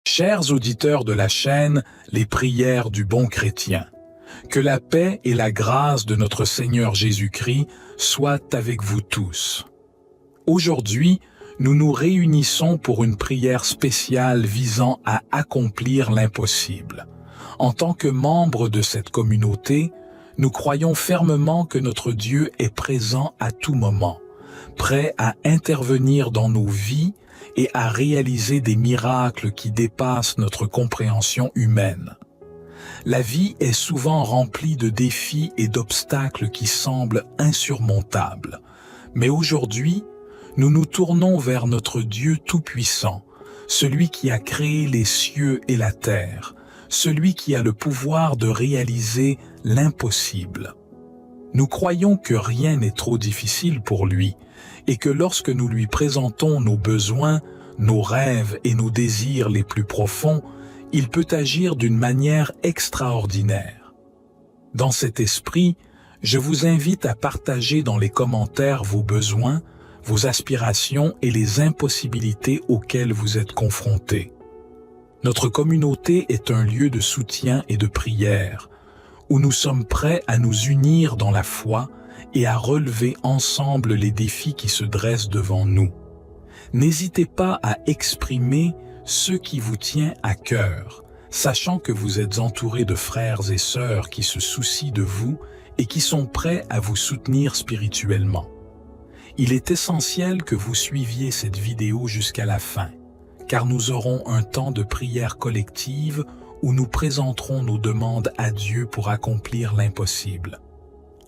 Chers auditeurs de la chaîne Les Prières du Bon Chrétien, que la paix et la grâce de notre Seigneur Jésus-Christ soient avec vous tous. Aujourd'hui, nous nous réunissons pour une prière spéciale visant à accomplir l'impossible. En tant que membres de cette communauté, nous croyons fermement que notre Dieu est présent à tout moment, prêt à intervenir dans nos vies et à réaliser des miracles qui dépassent notre compréhension humaine. La vie est souvent remplie de défis et d'obstacles qui semblent insurmontables. Mais aujourd'hui, nous nous tournons vers notre Dieu Tout-Puissant, celui qui a créé les cieux et la terre, celui qui a le pouvoir de réaliser l'impossible. Nous croyons que rien n'est trop difficile pour lui et que lorsque nous lui présentons nos besoins, nos rêves et nos désirs les plus profonds, il peut agir d'une manière extraordinaire. Dans cet esprit, je vous invite à partager dans les commentaires vos besoins, vos aspirations et les impossibilités auxquelles vous êtes confrontés. Notre communauté est un lieu de soutien et de prière, où nous sommes prêts à nous unir dans la foi et à relever ensemble les défis qui se dressent devant nous. N'hésitez pas à exprimer ce qui vous tient à cœur, sachant que vous êtes entouré de frères et sœurs qui se soucient de vous et qui sont prêts à vous soutenir spirituellement. Il est essentiel que vous suiviez cette vidéo jusqu'à la fin, car nous aurons un temps de prière collective où nous présenterons nos demandes à Dieu pour accomplir l'impossible.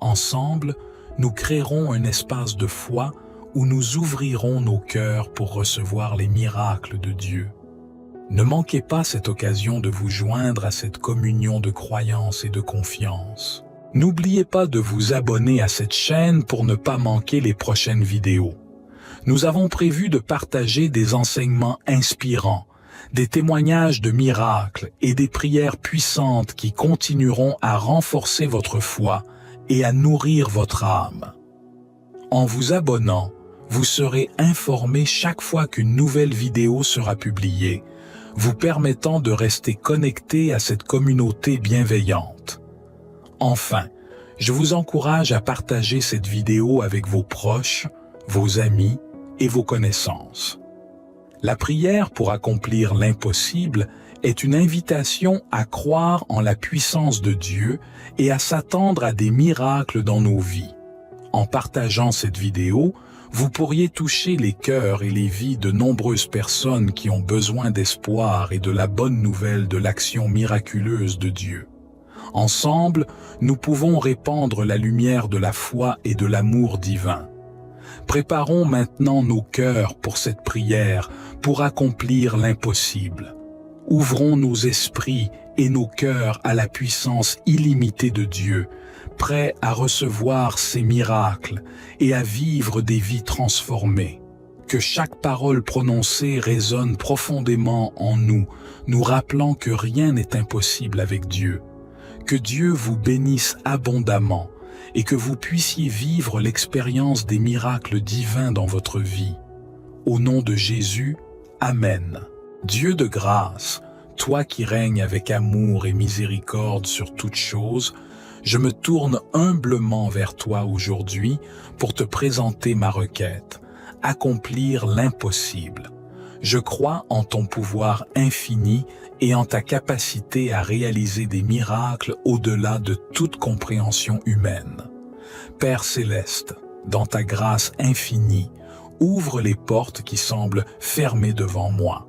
Ensemble, nous créerons un espace de foi où nous ouvrirons nos cœurs pour recevoir les miracles de Dieu. Ne manquez pas cette occasion de vous joindre à cette communion de croyance et de confiance. N'oubliez pas de vous abonner à cette chaîne pour ne pas manquer les prochaines vidéos. Nous avons prévu de partager des enseignements inspirants, des témoignages de miracles et des prières puissantes qui continueront à renforcer votre foi et à nourrir votre âme. En vous abonnant, vous serez informé chaque fois qu'une nouvelle vidéo sera publiée, vous permettant de rester connecté à cette communauté bienveillante. Enfin, je vous encourage à partager cette vidéo avec vos proches, vos amis et vos connaissances. La prière pour accomplir l'impossible est une invitation à croire en la puissance de Dieu et à s'attendre à des miracles dans nos vies. En partageant cette vidéo, vous pourriez toucher les cœurs et les vies de nombreuses personnes qui ont besoin d'espoir et de la bonne nouvelle de l'action miraculeuse de Dieu. Ensemble, nous pouvons répandre la lumière de la foi et de l'amour divin. Préparons maintenant nos cœurs pour cette prière, pour accomplir l'impossible. Ouvrons nos esprits et nos cœurs à la puissance illimitée de Dieu, prêts à recevoir ses miracles et à vivre des vies transformées. Que chaque parole prononcée résonne profondément en nous, nous rappelant que rien n'est impossible avec Dieu. Que Dieu vous bénisse abondamment et que vous puissiez vivre l'expérience des miracles divins dans votre vie. Au nom de Jésus, Amen. Dieu de grâce, toi qui règnes avec amour et miséricorde sur toutes choses, je me tourne humblement vers toi aujourd'hui pour te présenter ma requête, accomplir l'impossible. Je crois en ton pouvoir infini et en ta capacité à réaliser des miracles au-delà de toute compréhension humaine. Père céleste, dans ta grâce infinie, ouvre les portes qui semblent fermées devant moi.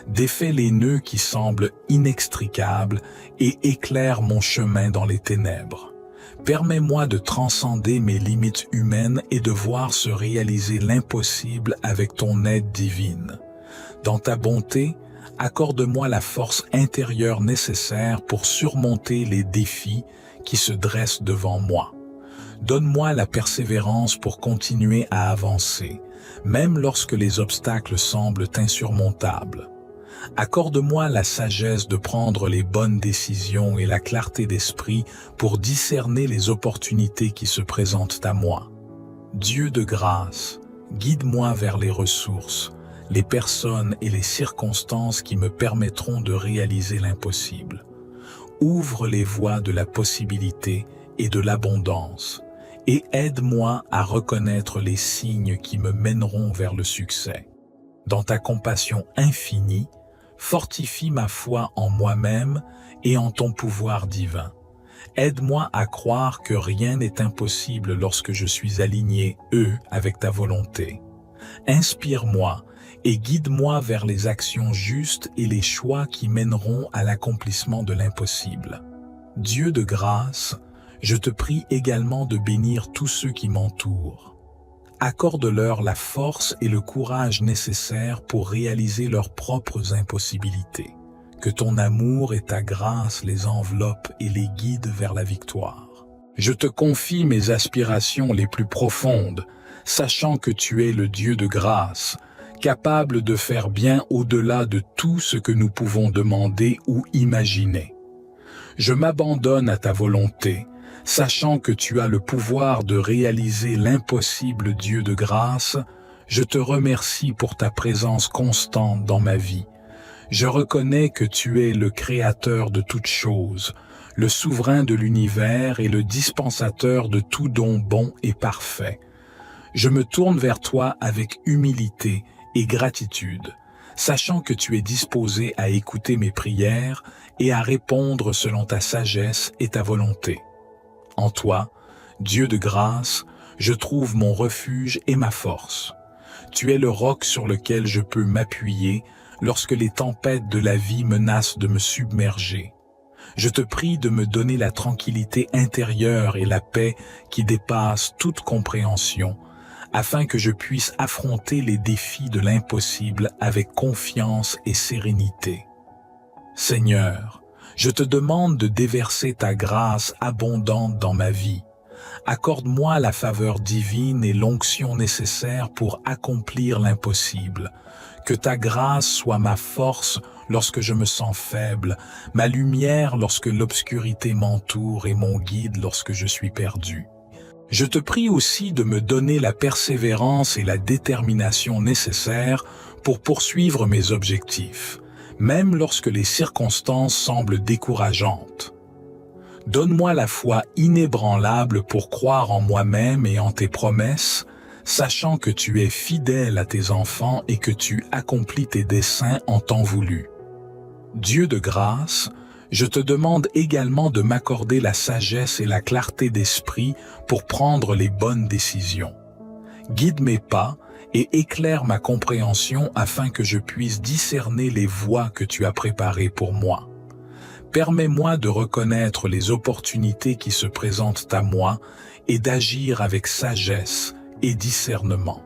Défais les nœuds qui semblent inextricables et éclaire mon chemin dans les ténèbres. Permets-moi de transcender mes limites humaines et de voir se réaliser l'impossible avec ton aide divine. Dans ta bonté, accorde-moi la force intérieure nécessaire pour surmonter les défis qui se dressent devant moi. Donne-moi la persévérance pour continuer à avancer, même lorsque les obstacles semblent insurmontables. Accorde-moi la sagesse de prendre les bonnes décisions et la clarté d'esprit pour discerner les opportunités qui se présentent à moi. Dieu de grâce, guide-moi vers les ressources, les personnes et les circonstances qui me permettront de réaliser l'impossible. Ouvre les voies de la possibilité et de l'abondance, et aide-moi à reconnaître les signes qui me mèneront vers le succès. Dans ta compassion infinie, fortifie ma foi en moi-même et en ton pouvoir divin. Aide-moi à croire que rien n'est impossible lorsque je suis aligné, avec ta volonté. Inspire-moi et guide-moi vers les actions justes et les choix qui mèneront à l'accomplissement de l'impossible. Dieu de grâce, je te prie également de bénir tous ceux qui m'entourent. Accorde-leur la force et le courage nécessaires pour réaliser leurs propres impossibilités. Que ton amour et ta grâce les enveloppent et les guident vers la victoire. Je te confie mes aspirations les plus profondes, sachant que tu es le Dieu de grâce, capable de faire bien au-delà de tout ce que nous pouvons demander ou imaginer. Je m'abandonne à ta volonté, sachant que tu as le pouvoir de réaliser l'impossible. Dieu de grâce, je te remercie pour ta présence constante dans ma vie. Je reconnais que tu es le créateur de toutes choses, le souverain de l'univers et le dispensateur de tout don bon et parfait. Je me tourne vers toi avec humilité et gratitude, sachant que tu es disposé à écouter mes prières et à répondre selon ta sagesse et ta volonté. En toi, Dieu de grâce, je trouve mon refuge et ma force. Tu es le roc sur lequel je peux m'appuyer lorsque les tempêtes de la vie menacent de me submerger. Je te prie de me donner la tranquillité intérieure et la paix qui dépassent toute compréhension, afin que je puisse affronter les défis de l'impossible avec confiance et sérénité. Seigneur, je te demande de déverser ta grâce abondante dans ma vie. Accorde-moi la faveur divine et l'onction nécessaire pour accomplir l'impossible. Que ta grâce soit ma force lorsque je me sens faible, ma lumière lorsque l'obscurité m'entoure et mon guide lorsque je suis perdu. Je te prie aussi de me donner la persévérance et la détermination nécessaires pour poursuivre mes objectifs, même lorsque les circonstances semblent décourageantes. Donne-moi la foi inébranlable pour croire en moi-même et en tes promesses, sachant que tu es fidèle à tes enfants et que tu accomplis tes desseins en temps voulu. Dieu de grâce, je te demande également de m'accorder la sagesse et la clarté d'esprit pour prendre les bonnes décisions. Guide mes pas et éclaire ma compréhension afin que je puisse discerner les voies que tu as préparées pour moi. Permets-moi de reconnaître les opportunités qui se présentent à moi et d'agir avec sagesse et discernement.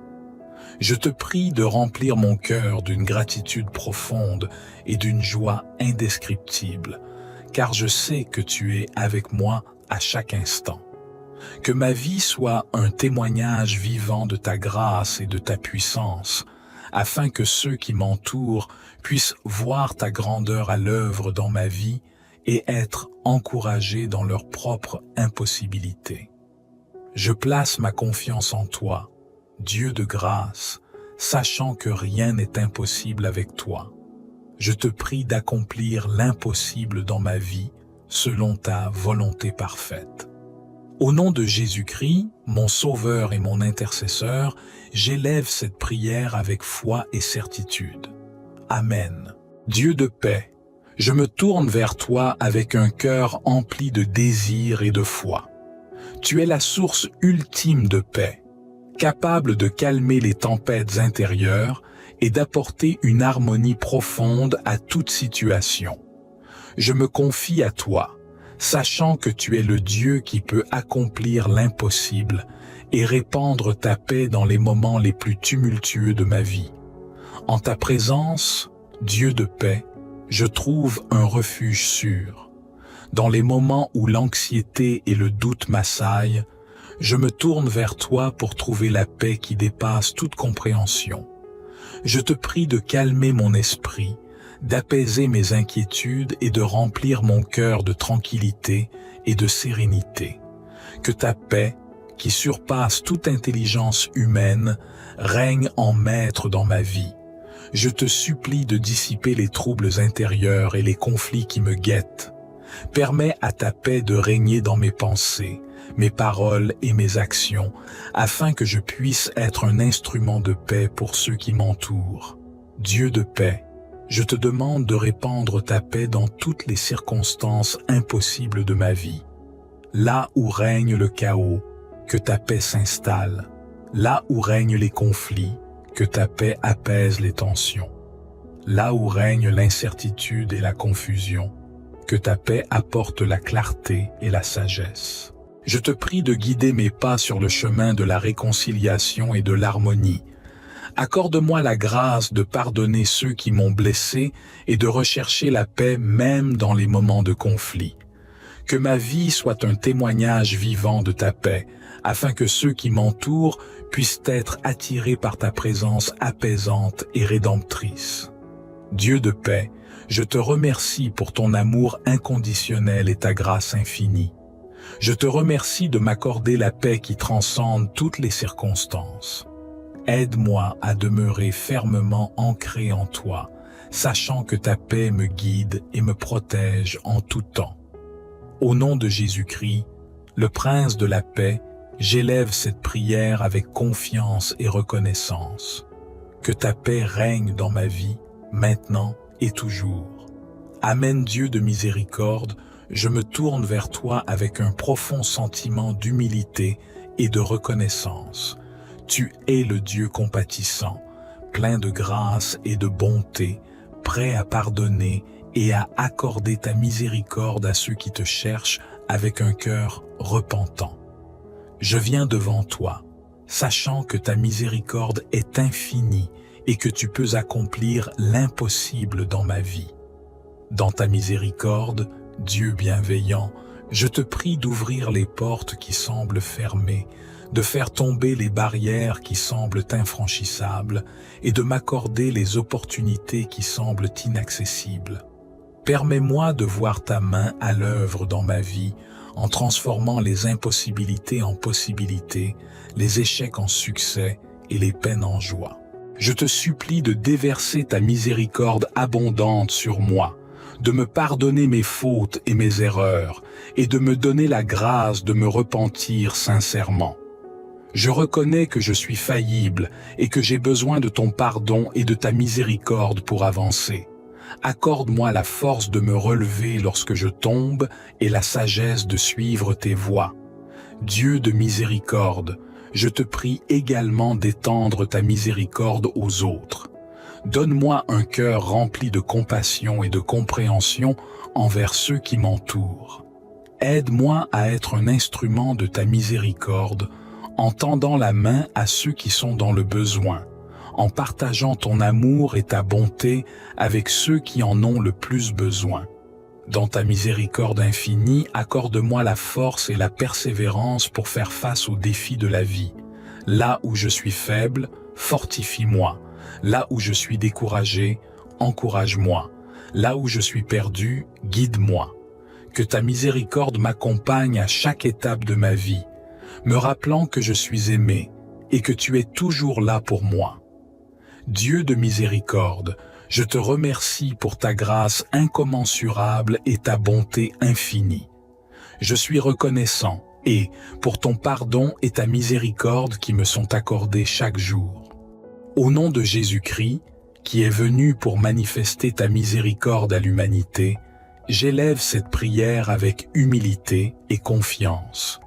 Je te prie de remplir mon cœur d'une gratitude profonde et d'une joie indescriptible, car je sais que tu es avec moi à chaque instant. Que ma vie soit un témoignage vivant de ta grâce et de ta puissance, afin que ceux qui m'entourent puissent voir ta grandeur à l'œuvre dans ma vie et être encouragés dans leur propre impossibilité. Je place ma confiance en toi, Dieu de grâce, sachant que rien n'est impossible avec toi. Je te prie d'accomplir l'impossible dans ma vie, selon ta volonté parfaite. Au nom de Jésus-Christ, mon Sauveur et mon intercesseur, j'élève cette prière avec foi et certitude. Amen. Dieu de paix, je me tourne vers toi avec un cœur empli de désir et de foi. Tu es la source ultime de paix, capable de calmer les tempêtes intérieures et d'apporter une harmonie profonde à toute situation. Je me confie à toi, sachant que tu es le Dieu qui peut accomplir l'impossible et répandre ta paix dans les moments les plus tumultueux de ma vie. En ta présence, Dieu de paix, je trouve un refuge sûr. Dans les moments où l'anxiété et le doute m'assaillent, je me tourne vers toi pour trouver la paix qui dépasse toute compréhension. Je te prie de calmer mon esprit, d'apaiser mes inquiétudes et de remplir mon cœur de tranquillité et de sérénité. Que ta paix, qui surpasse toute intelligence humaine, règne en maître dans ma vie. je te supplie de dissiper les troubles intérieurs et les conflits qui me guettent. Permets à ta paix de régner dans mes pensées, mes paroles et mes actions, afin que je puisse être un instrument de paix pour ceux qui m'entourent. Dieu de paix, je te demande de répandre ta paix dans toutes les circonstances impossibles de ma vie. Là où règne le chaos, que ta paix s'installe. Là où règnent les conflits, que ta paix apaise les tensions. Là où règne l'incertitude et la confusion, que ta paix apporte la clarté et la sagesse. Je te prie de guider mes pas sur le chemin de la réconciliation et de l'harmonie. Accorde-moi la grâce de pardonner ceux qui m'ont blessé et de rechercher la paix même dans les moments de conflit. Que ma vie soit un témoignage vivant de ta paix, afin que ceux qui m'entourent puissent être attirés par ta présence apaisante et rédemptrice. Dieu de paix, je te remercie pour ton amour inconditionnel et ta grâce infinie. Je te remercie de m'accorder la paix qui transcende toutes les circonstances. Aide-moi à demeurer fermement ancré en toi, sachant que ta paix me guide et me protège en tout temps. Au nom de Jésus-Christ, le Prince de la paix, j'élève cette prière avec confiance et reconnaissance. Que ta paix règne dans ma vie, maintenant et toujours. Amen Dieu de miséricorde, je me tourne vers toi avec un profond sentiment d'humilité et de reconnaissance. Tu es le Dieu compatissant, plein de grâce et de bonté, prêt à pardonner et à accorder ta miséricorde à ceux qui te cherchent avec un cœur repentant. Je viens devant toi, sachant que ta miséricorde est infinie et que tu peux accomplir l'impossible dans ma vie. Dans ta miséricorde, Dieu bienveillant, je te prie d'ouvrir les portes qui semblent fermées, de faire tomber les barrières qui semblent infranchissables et de m'accorder les opportunités qui semblent inaccessibles. Permets-moi de voir ta main à l'œuvre dans ma vie en transformant les impossibilités en possibilités, les échecs en succès et les peines en joie. Je te supplie de déverser ta miséricorde abondante sur moi, de me pardonner mes fautes et mes erreurs, et de me donner la grâce de me repentir sincèrement. Je reconnais que je suis faillible et que j'ai besoin de ton pardon et de ta miséricorde pour avancer. Accorde-moi la force de me relever lorsque je tombe et la sagesse de suivre tes voies. Dieu de miséricorde, je te prie également d'étendre ta miséricorde aux autres. Donne-moi un cœur rempli de compassion et de compréhension envers ceux qui m'entourent. Aide-moi à être un instrument de ta miséricorde en tendant la main à ceux qui sont dans le besoin, en partageant ton amour et ta bonté avec ceux qui en ont le plus besoin. Dans ta miséricorde infinie, accorde-moi la force et la persévérance pour faire face aux défis de la vie. Là où je suis faible, fortifie-moi. Là où je suis découragé, encourage-moi. Là où je suis perdu, guide-moi. Que ta miséricorde m'accompagne à chaque étape de ma vie, me rappelant que je suis aimé et que tu es toujours là pour moi. Dieu de miséricorde, je te remercie pour ta grâce incommensurable et ta bonté infinie. Je suis reconnaissant et pour ton pardon et ta miséricorde qui me sont accordés chaque jour. Au nom de Jésus-Christ, qui est venu pour manifester ta miséricorde à l'humanité, j'élève cette prière avec humilité et confiance.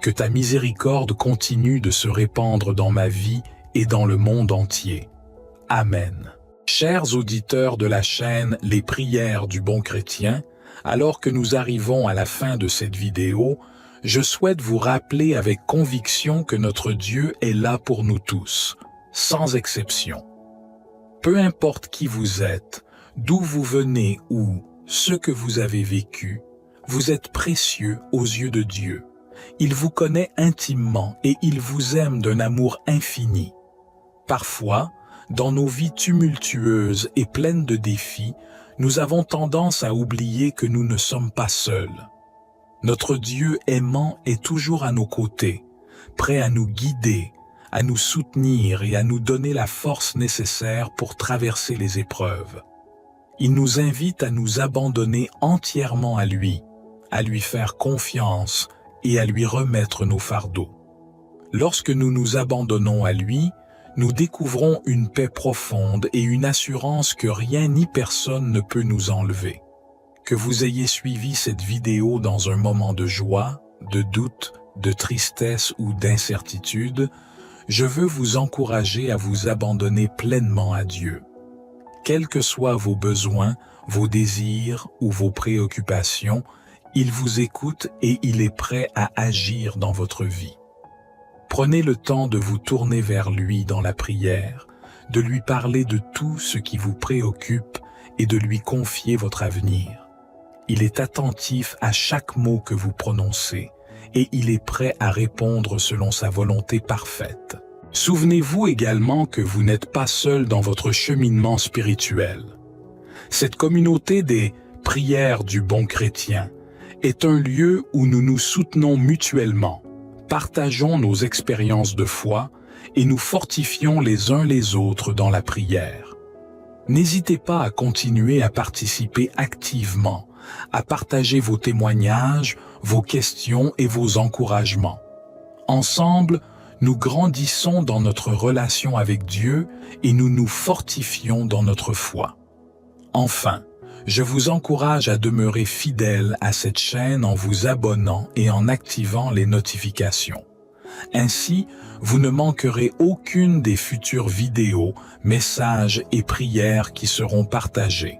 Que ta miséricorde continue de se répandre dans ma vie et dans le monde entier. Amen. Chers auditeurs de la chaîne Les Prières du Bon Chrétien, alors que nous arrivons à la fin de cette vidéo, je souhaite vous rappeler avec conviction que notre Dieu est là pour nous tous, sans exception. Peu importe qui vous êtes, d'où vous venez ou ce que vous avez vécu, vous êtes précieux aux yeux de Dieu. Il vous connaît intimement et il vous aime d'un amour infini. Parfois, dans nos vies tumultueuses et pleines de défis, nous avons tendance à oublier que nous ne sommes pas seuls. Notre Dieu aimant est toujours à nos côtés, prêt à nous guider, à nous soutenir et à nous donner la force nécessaire pour traverser les épreuves. Il nous invite à nous abandonner entièrement à lui faire confiance et à lui remettre nos fardeaux. Lorsque nous nous abandonnons à lui, nous découvrons une paix profonde et une assurance que rien ni personne ne peut nous enlever. Que vous ayez suivi cette vidéo dans un moment de joie, de doute, de tristesse ou d'incertitude, je veux vous encourager à vous abandonner pleinement à Dieu. Quels que soient vos besoins, vos désirs ou vos préoccupations, il vous écoute et il est prêt à agir dans votre vie. Prenez le temps de vous tourner vers lui dans la prière, de lui parler de tout ce qui vous préoccupe et de lui confier votre avenir. Il est attentif à chaque mot que vous prononcez et il est prêt à répondre selon sa volonté parfaite. Souvenez-vous également que vous n'êtes pas seul dans votre cheminement spirituel. Cette communauté des prières du bon chrétien est un lieu où nous nous soutenons mutuellement, partageons nos expériences de foi et nous fortifions les uns les autres dans la prière. N'hésitez pas à continuer à participer activement, à partager vos témoignages, vos questions et vos encouragements. Ensemble, nous grandissons dans notre relation avec Dieu et nous nous fortifions dans notre foi. Enfin, je vous encourage à demeurer fidèle à cette chaîne en vous abonnant et en activant les notifications. Ainsi, vous ne manquerez aucune des futures vidéos, messages et prières qui seront partagées.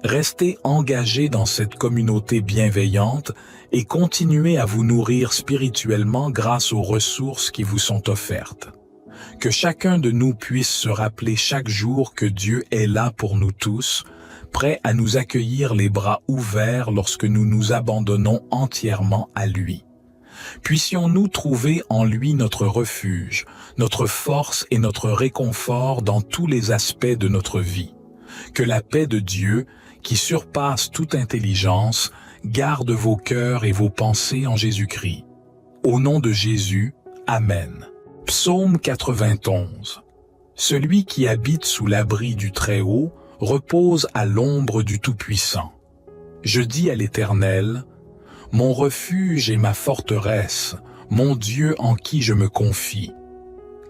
Restez engagés dans cette communauté bienveillante et continuez à vous nourrir spirituellement grâce aux ressources qui vous sont offertes. Que chacun de nous puisse se rappeler chaque jour que Dieu est là pour nous tous, prêt à nous accueillir les bras ouverts lorsque nous nous abandonnons entièrement à lui. Puissions-nous trouver en lui notre refuge, notre force et notre réconfort dans tous les aspects de notre vie. Que la paix de Dieu, qui surpasse toute intelligence, garde vos cœurs et vos pensées en Jésus-Christ. Au nom de Jésus, Amen. Psaume 91. Celui qui habite sous l'abri du Très-Haut repose à l'ombre du Tout-Puissant. Je dis à l'Éternel, mon refuge et ma forteresse, mon Dieu en qui je me confie.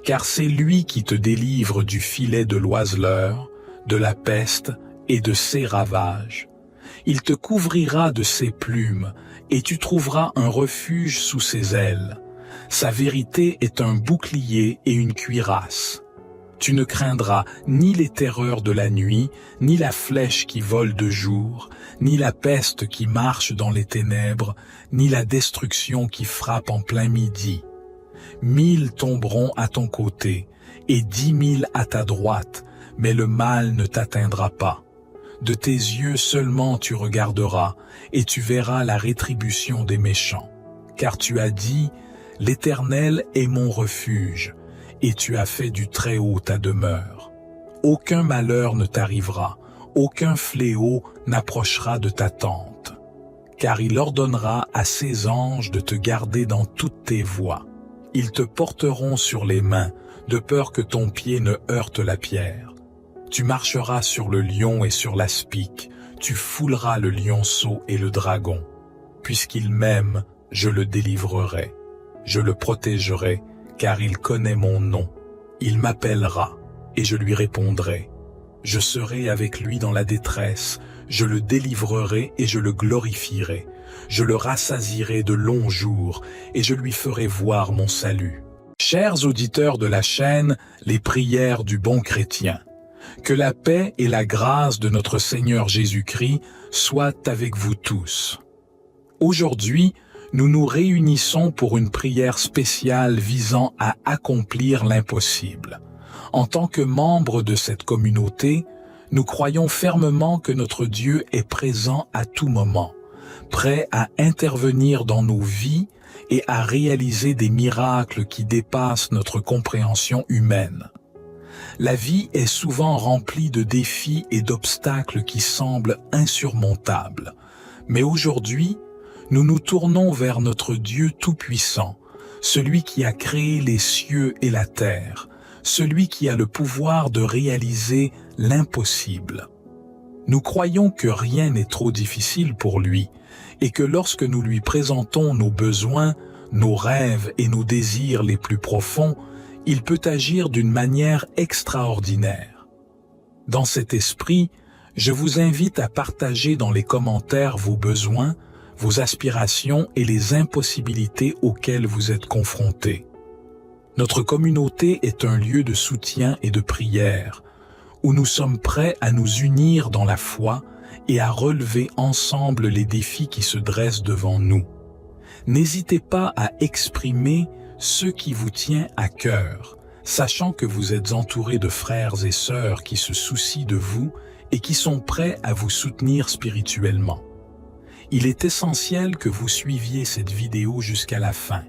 Car c'est lui qui te délivre du filet de l'oiseleur, de la peste et de ses ravages. Il te couvrira de ses plumes, et tu trouveras un refuge sous ses ailes. Sa vérité est un bouclier et une cuirasse. Tu ne craindras ni les terreurs de la nuit, ni la flèche qui vole de jour, ni la peste qui marche dans les ténèbres, ni la destruction qui frappe en plein midi. 1000 tomberont à ton côté, et 10 000 à ta droite, mais le mal ne t'atteindra pas. De tes yeux seulement tu regarderas, et tu verras la rétribution des méchants. Car tu as dit, l'Éternel est mon refuge, et tu as fait du Très-Haut ta demeure. Aucun malheur ne t'arrivera, aucun fléau n'approchera de ta tente. Car il ordonnera à ses anges de te garder dans toutes tes voies. Ils te porteront sur les mains, de peur que ton pied ne heurte la pierre. Tu marcheras sur le lion et sur l'aspic, tu fouleras le lionceau et le dragon. Puisqu'il m'aime, je le délivrerai. Je le protégerai, car il connaît mon nom. Il m'appellera, et je lui répondrai. Je serai avec lui dans la détresse, je le délivrerai et je le glorifierai. Je le rassasierai de longs jours, et je lui ferai voir mon salut. Chers auditeurs de la chaîne, les prières du bon chrétien, que la paix et la grâce de notre Seigneur Jésus-Christ soient avec vous tous. Aujourd'hui, nous nous réunissons pour une prière spéciale visant à accomplir l'impossible. En tant que membres de cette communauté, nous croyons fermement que notre Dieu est présent à tout moment, prêt à intervenir dans nos vies et à réaliser des miracles qui dépassent notre compréhension humaine. La vie est souvent remplie de défis et d'obstacles qui semblent insurmontables. Mais aujourd'hui, nous nous tournons vers notre Dieu Tout-Puissant, celui qui a créé les cieux et la terre, celui qui a le pouvoir de réaliser l'impossible. Nous croyons que rien n'est trop difficile pour lui et que lorsque nous lui présentons nos besoins, nos rêves et nos désirs les plus profonds, il peut agir d'une manière extraordinaire. Dans cet esprit, je vous invite à partager dans les commentaires vos besoins, vos aspirations et les impossibilités auxquelles vous êtes confrontés. Notre communauté est un lieu de soutien et de prière, où nous sommes prêts à nous unir dans la foi et à relever ensemble les défis qui se dressent devant nous. N'hésitez pas à exprimer ce qui vous tient à cœur, sachant que vous êtes entouré de frères et sœurs qui se soucient de vous et qui sont prêts à vous soutenir spirituellement. Il est essentiel que vous suiviez cette vidéo jusqu'à la fin,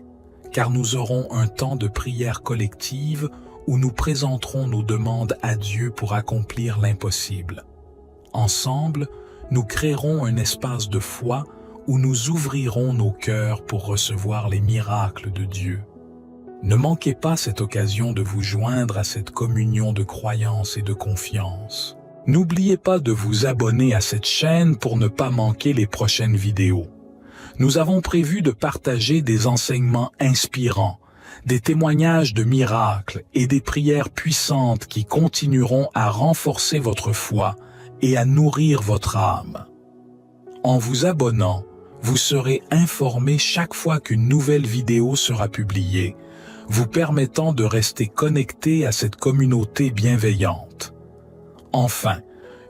car nous aurons un temps de prière collective où nous présenterons nos demandes à Dieu pour accomplir l'impossible. Ensemble, nous créerons un espace de foi où nous ouvrirons nos cœurs pour recevoir les miracles de Dieu. Ne manquez pas cette occasion de vous joindre à cette communion de croyance et de confiance. N'oubliez pas de vous abonner à cette chaîne pour ne pas manquer les prochaines vidéos. Nous avons prévu de partager des enseignements inspirants, des témoignages de miracles et des prières puissantes qui continueront à renforcer votre foi et à nourrir votre âme. En vous abonnant, vous serez informé chaque fois qu'une nouvelle vidéo sera publiée, vous permettant de rester connecté à cette communauté bienveillante. Enfin,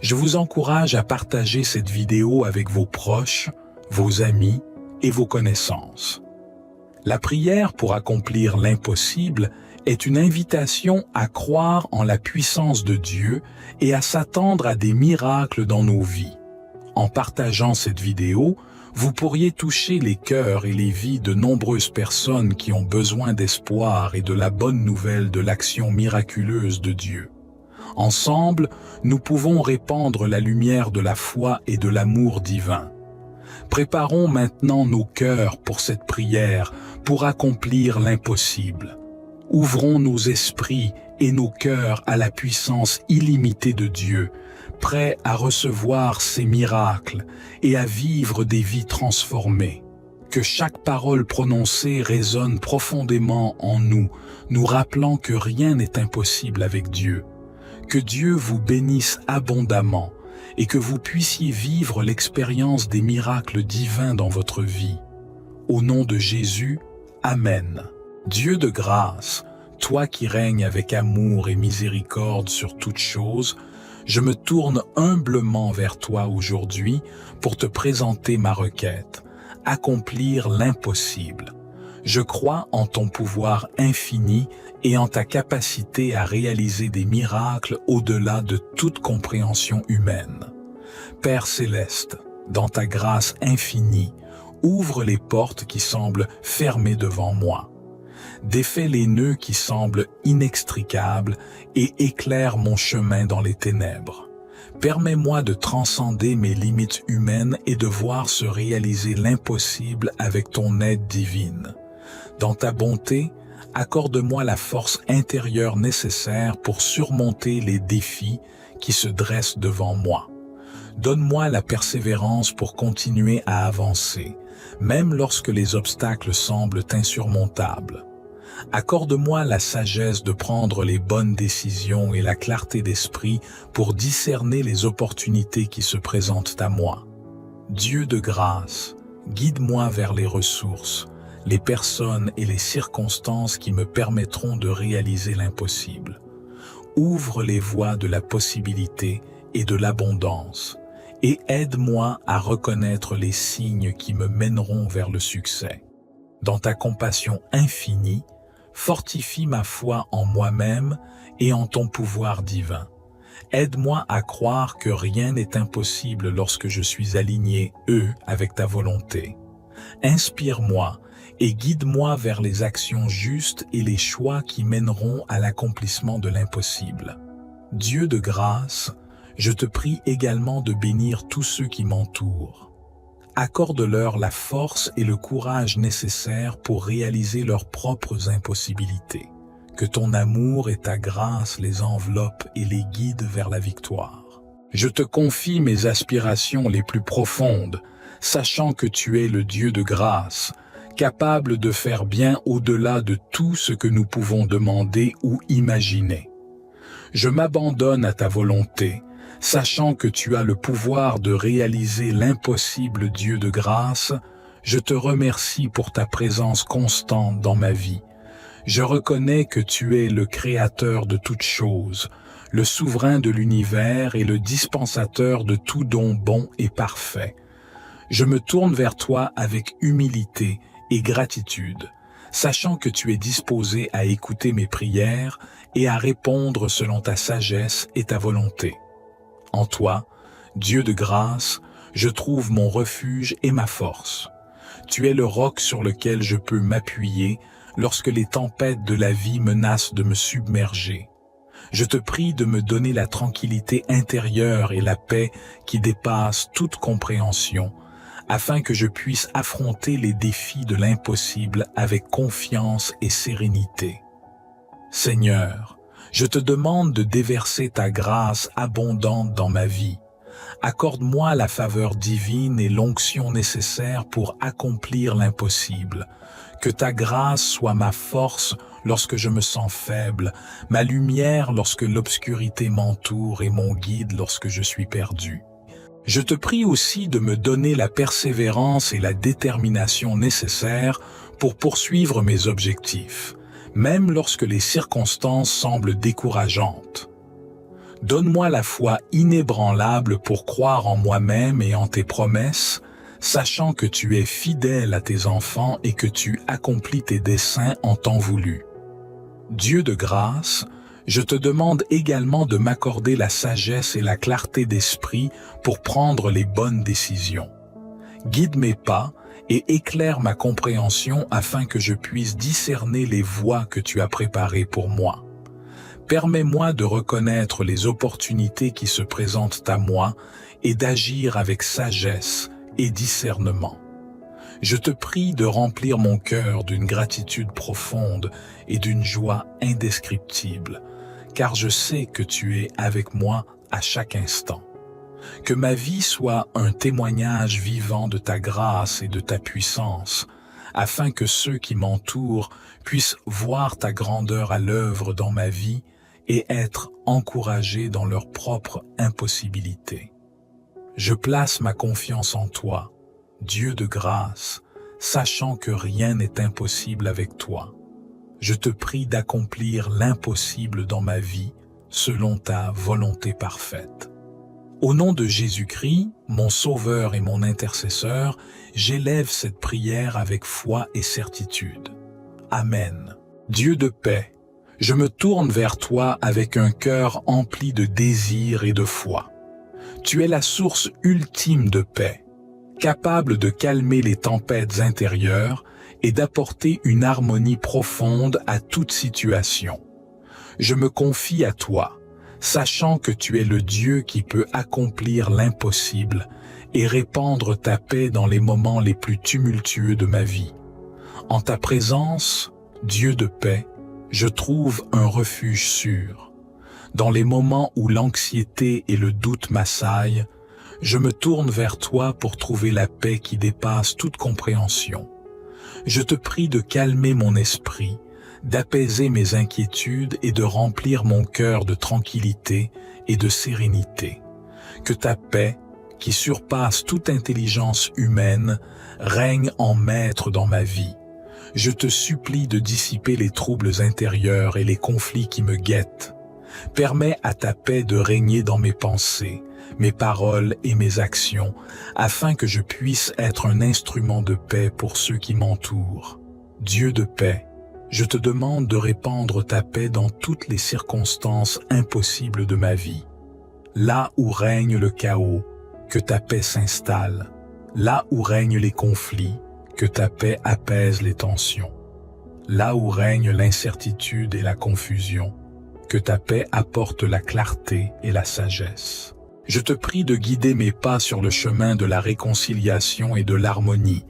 je vous encourage à partager cette vidéo avec vos proches, vos amis et vos connaissances. La prière pour accomplir l'impossible est une invitation à croire en la puissance de Dieu et à s'attendre à des miracles dans nos vies. En partageant cette vidéo, vous pourriez toucher les cœurs et les vies de nombreuses personnes qui ont besoin d'espoir et de la bonne nouvelle de l'action miraculeuse de Dieu. Ensemble, nous pouvons répandre la lumière de la foi et de l'amour divin. Préparons maintenant nos cœurs pour cette prière, pour accomplir l'impossible. Ouvrons nos esprits et nos cœurs à la puissance illimitée de Dieu, prêts à recevoir ses miracles et à vivre des vies transformées. Que chaque parole prononcée résonne profondément en nous, nous rappelant que rien n'est impossible avec Dieu. Que Dieu vous bénisse abondamment et que vous puissiez vivre l'expérience des miracles divins dans votre vie. Au nom de Jésus, Amen. Dieu de grâce, toi qui règnes avec amour et miséricorde sur toutes choses, je me tourne humblement vers toi aujourd'hui pour te présenter ma requête, accomplir l'impossible. Je crois en ton pouvoir infini et en ta capacité à réaliser des miracles au-delà de toute compréhension humaine. Père céleste, dans ta grâce infinie, ouvre les portes qui semblent fermées devant moi. Défais les nœuds qui semblent inextricables et éclaire mon chemin dans les ténèbres. Permets-moi de transcender mes limites humaines et de voir se réaliser l'impossible avec ton aide divine. Dans ta bonté, accorde-moi la force intérieure nécessaire pour surmonter les défis qui se dressent devant moi. Donne-moi la persévérance pour continuer à avancer, même lorsque les obstacles semblent insurmontables. Accorde-moi la sagesse de prendre les bonnes décisions et la clarté d'esprit pour discerner les opportunités qui se présentent à moi. Dieu de grâce, guide-moi vers les ressources, les personnes et les circonstances qui me permettront de réaliser l'impossible. Ouvre les voies de la possibilité et de l'abondance, et aide-moi à reconnaître les signes qui me mèneront vers le succès. Dans ta compassion infinie, fortifie ma foi en moi-même et en ton pouvoir divin. Aide-moi à croire que rien n'est impossible lorsque je suis aligné, avec ta volonté. Inspire-moi et guide-moi vers les actions justes et les choix qui mèneront à l'accomplissement de l'impossible. Dieu de grâce, je te prie également de bénir tous ceux qui m'entourent. Accorde-leur la force et le courage nécessaires pour réaliser leurs propres impossibilités. Que ton amour et ta grâce les enveloppent et les guident vers la victoire. Je te confie mes aspirations les plus profondes, sachant que tu es le Dieu de grâce, capable de faire bien au-delà de tout ce que nous pouvons demander ou imaginer. Je m'abandonne à ta volonté, sachant que tu as le pouvoir de réaliser l'impossible, Dieu de grâce. Je te remercie pour ta présence constante dans ma vie. Je reconnais que tu es le créateur de toutes choses, le souverain de l'univers et le dispensateur de tout don bon et parfait. Je me tourne vers toi avec humilité et gratitude, sachant que tu es disposé à écouter mes prières et à répondre selon ta sagesse et ta volonté. En toi, Dieu de grâce, je trouve mon refuge et ma force. Tu es le roc sur lequel je peux m'appuyer lorsque les tempêtes de la vie menacent de me submerger. Je te prie de me donner la tranquillité intérieure et la paix qui dépassent toute compréhension, afin que je puisse affronter les défis de l'impossible avec confiance et sérénité. Seigneur, je te demande de déverser ta grâce abondante dans ma vie. Accorde-moi la faveur divine et l'onction nécessaire pour accomplir l'impossible. Que ta grâce soit ma force lorsque je me sens faible, ma lumière lorsque l'obscurité m'entoure et mon guide lorsque je suis perdu. Je te prie aussi de me donner la persévérance et la détermination nécessaires pour poursuivre mes objectifs, même lorsque les circonstances semblent décourageantes. Donne-moi la foi inébranlable pour croire en moi-même et en tes promesses, sachant que tu es fidèle à tes enfants et que tu accomplis tes desseins en temps voulu. Dieu de grâce, je te demande également de m'accorder la sagesse et la clarté d'esprit pour prendre les bonnes décisions. Guide mes pas et éclaire ma compréhension afin que je puisse discerner les voies que tu as préparées pour moi. Permets-moi de reconnaître les opportunités qui se présentent à moi et d'agir avec sagesse et discernement. Je te prie de remplir mon cœur d'une gratitude profonde et d'une joie indescriptible, car je sais que tu es avec moi à chaque instant. Que ma vie soit un témoignage vivant de ta grâce et de ta puissance, afin que ceux qui m'entourent puissent voir ta grandeur à l'œuvre dans ma vie et être encouragés dans leur propre impossibilité. Je place ma confiance en toi, Dieu de grâce, sachant que rien n'est impossible avec toi. Je te prie d'accomplir l'impossible dans ma vie, selon ta volonté parfaite. Au nom de Jésus-Christ, mon Sauveur et mon intercesseur, j'élève cette prière avec foi et certitude. Amen. Dieu de paix, je me tourne vers toi avec un cœur empli de désir et de foi. Tu es la source ultime de paix, capable de calmer les tempêtes intérieures et d'apporter une harmonie profonde à toute situation. Je me confie à toi, sachant que tu es le Dieu qui peut accomplir l'impossible et répandre ta paix dans les moments les plus tumultueux de ma vie. En ta présence, Dieu de paix, je trouve un refuge sûr. Dans les moments où l'anxiété et le doute m'assaillent, je me tourne vers toi pour trouver la paix qui dépasse toute compréhension. Je te prie de calmer mon esprit, d'apaiser mes inquiétudes et de remplir mon cœur de tranquillité et de sérénité. Que ta paix, qui surpasse toute intelligence humaine, règne en maître dans ma vie. Je te supplie de dissiper les troubles intérieurs et les conflits qui me guettent. Permets à ta paix de régner dans mes pensées, mes paroles et mes actions, afin que je puisse être un instrument de paix pour ceux qui m'entourent. Dieu de paix, je te demande de répandre ta paix dans toutes les circonstances impossibles de ma vie. Là où règne le chaos, que ta paix s'installe. Là où règnent les conflits, que ta paix apaise les tensions. Là où règne l'incertitude et la confusion, que ta paix apporte la clarté et la sagesse. Je te prie de guider mes pas sur le chemin de la réconciliation et de l'harmonie.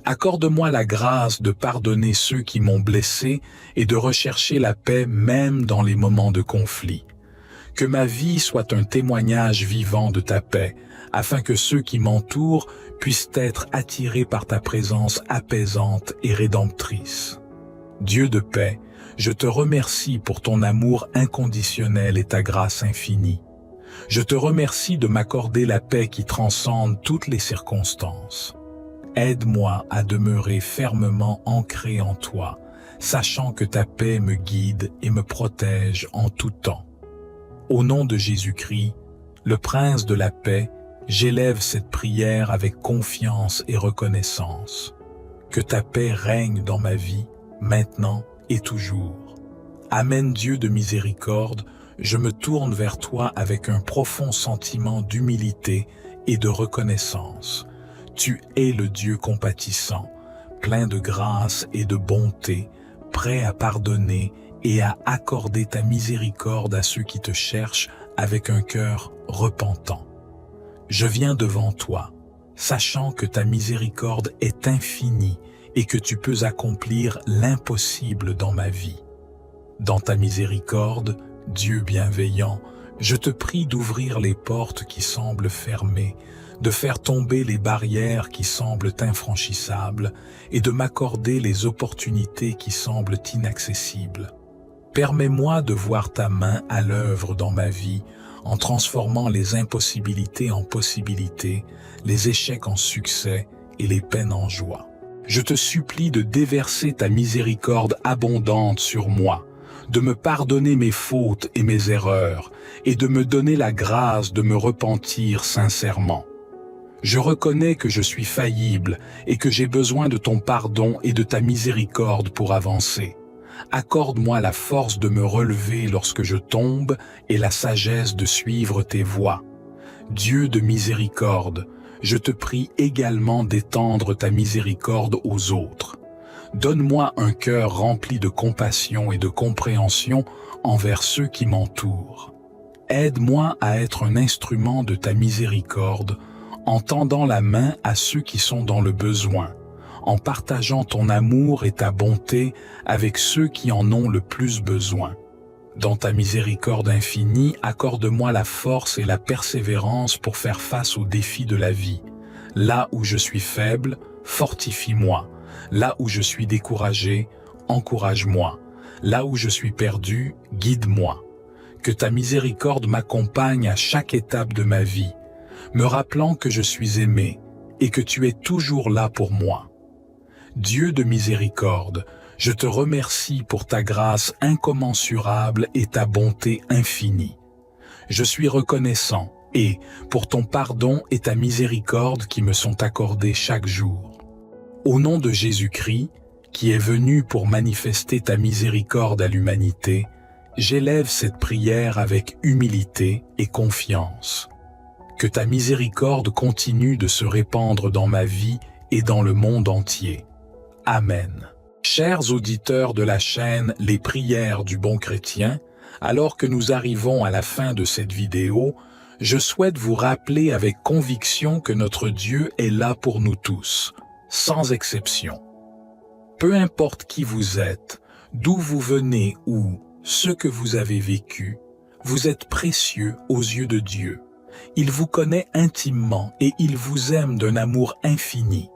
Accorde-moi la grâce de pardonner ceux qui m'ont blessé et de rechercher la paix même dans les moments de conflit. Que ma vie soit un témoignage vivant de ta paix, afin que ceux qui m'entourent puissent être attirés par ta présence apaisante et rédemptrice. Dieu de paix, je te remercie pour ton amour inconditionnel et ta grâce infinie. Je te remercie de m'accorder la paix qui transcende toutes les circonstances. Aide-moi à demeurer fermement ancré en toi, sachant que ta paix me guide et me protège en tout temps. Au nom de Jésus-Christ, le Prince de la paix, j'élève cette prière avec confiance et reconnaissance. Que ta paix règne dans ma vie, maintenant et toujours. Amen Dieu de miséricorde, je me tourne vers toi avec un profond sentiment d'humilité et de reconnaissance. Tu es le Dieu compatissant, plein de grâce et de bonté, prêt à pardonner et à accorder ta miséricorde à ceux qui te cherchent avec un cœur repentant. Je viens devant toi, sachant que ta miséricorde est infinie et que tu peux accomplir l'impossible dans ma vie. Dans ta miséricorde, Dieu bienveillant, je te prie d'ouvrir les portes qui semblent fermées, de faire tomber les barrières qui semblent infranchissables et de m'accorder les opportunités qui semblent inaccessibles. Permets-moi de voir ta main à l'œuvre dans ma vie en transformant les impossibilités en possibilités, les échecs en succès et les peines en joie. Je te supplie de déverser ta miséricorde abondante sur moi, de me pardonner mes fautes et mes erreurs, et de me donner la grâce de me repentir sincèrement. Je reconnais que je suis faillible et que j'ai besoin de ton pardon et de ta miséricorde pour avancer. Accorde-moi la force de me relever lorsque je tombe et la sagesse de suivre tes voies. Dieu de miséricorde, je te prie également d'étendre ta miséricorde aux autres. Donne-moi un cœur rempli de compassion et de compréhension envers ceux qui m'entourent. Aide-moi à être un instrument de ta miséricorde en tendant la main à ceux qui sont dans le besoin, en partageant ton amour et ta bonté avec ceux qui en ont le plus besoin. Dans ta miséricorde infinie, accorde-moi la force et la persévérance pour faire face aux défis de la vie. Là où je suis faible, fortifie-moi. Là où je suis découragé, encourage-moi. Là où je suis perdu, guide-moi. Que ta miséricorde m'accompagne à chaque étape de ma vie, me rappelant que je suis aimé et que tu es toujours là pour moi. Dieu de miséricorde, je te remercie pour ta grâce incommensurable et ta bonté infinie. Je suis reconnaissant et pour ton pardon et ta miséricorde qui me sont accordés chaque jour. Au nom de Jésus-Christ, qui est venu pour manifester ta miséricorde à l'humanité, j'élève cette prière avec humilité et confiance. Que ta miséricorde continue de se répandre dans ma vie et dans le monde entier. Amen. Chers auditeurs de la chaîne Les Prières du Bon Chrétien, alors que nous arrivons à la fin de cette vidéo, je souhaite vous rappeler avec conviction que notre Dieu est là pour nous tous, sans exception. Peu importe qui vous êtes, d'où vous venez ou ce que vous avez vécu, vous êtes précieux aux yeux de Dieu. Il vous connaît intimement et il vous aime d'un amour infini.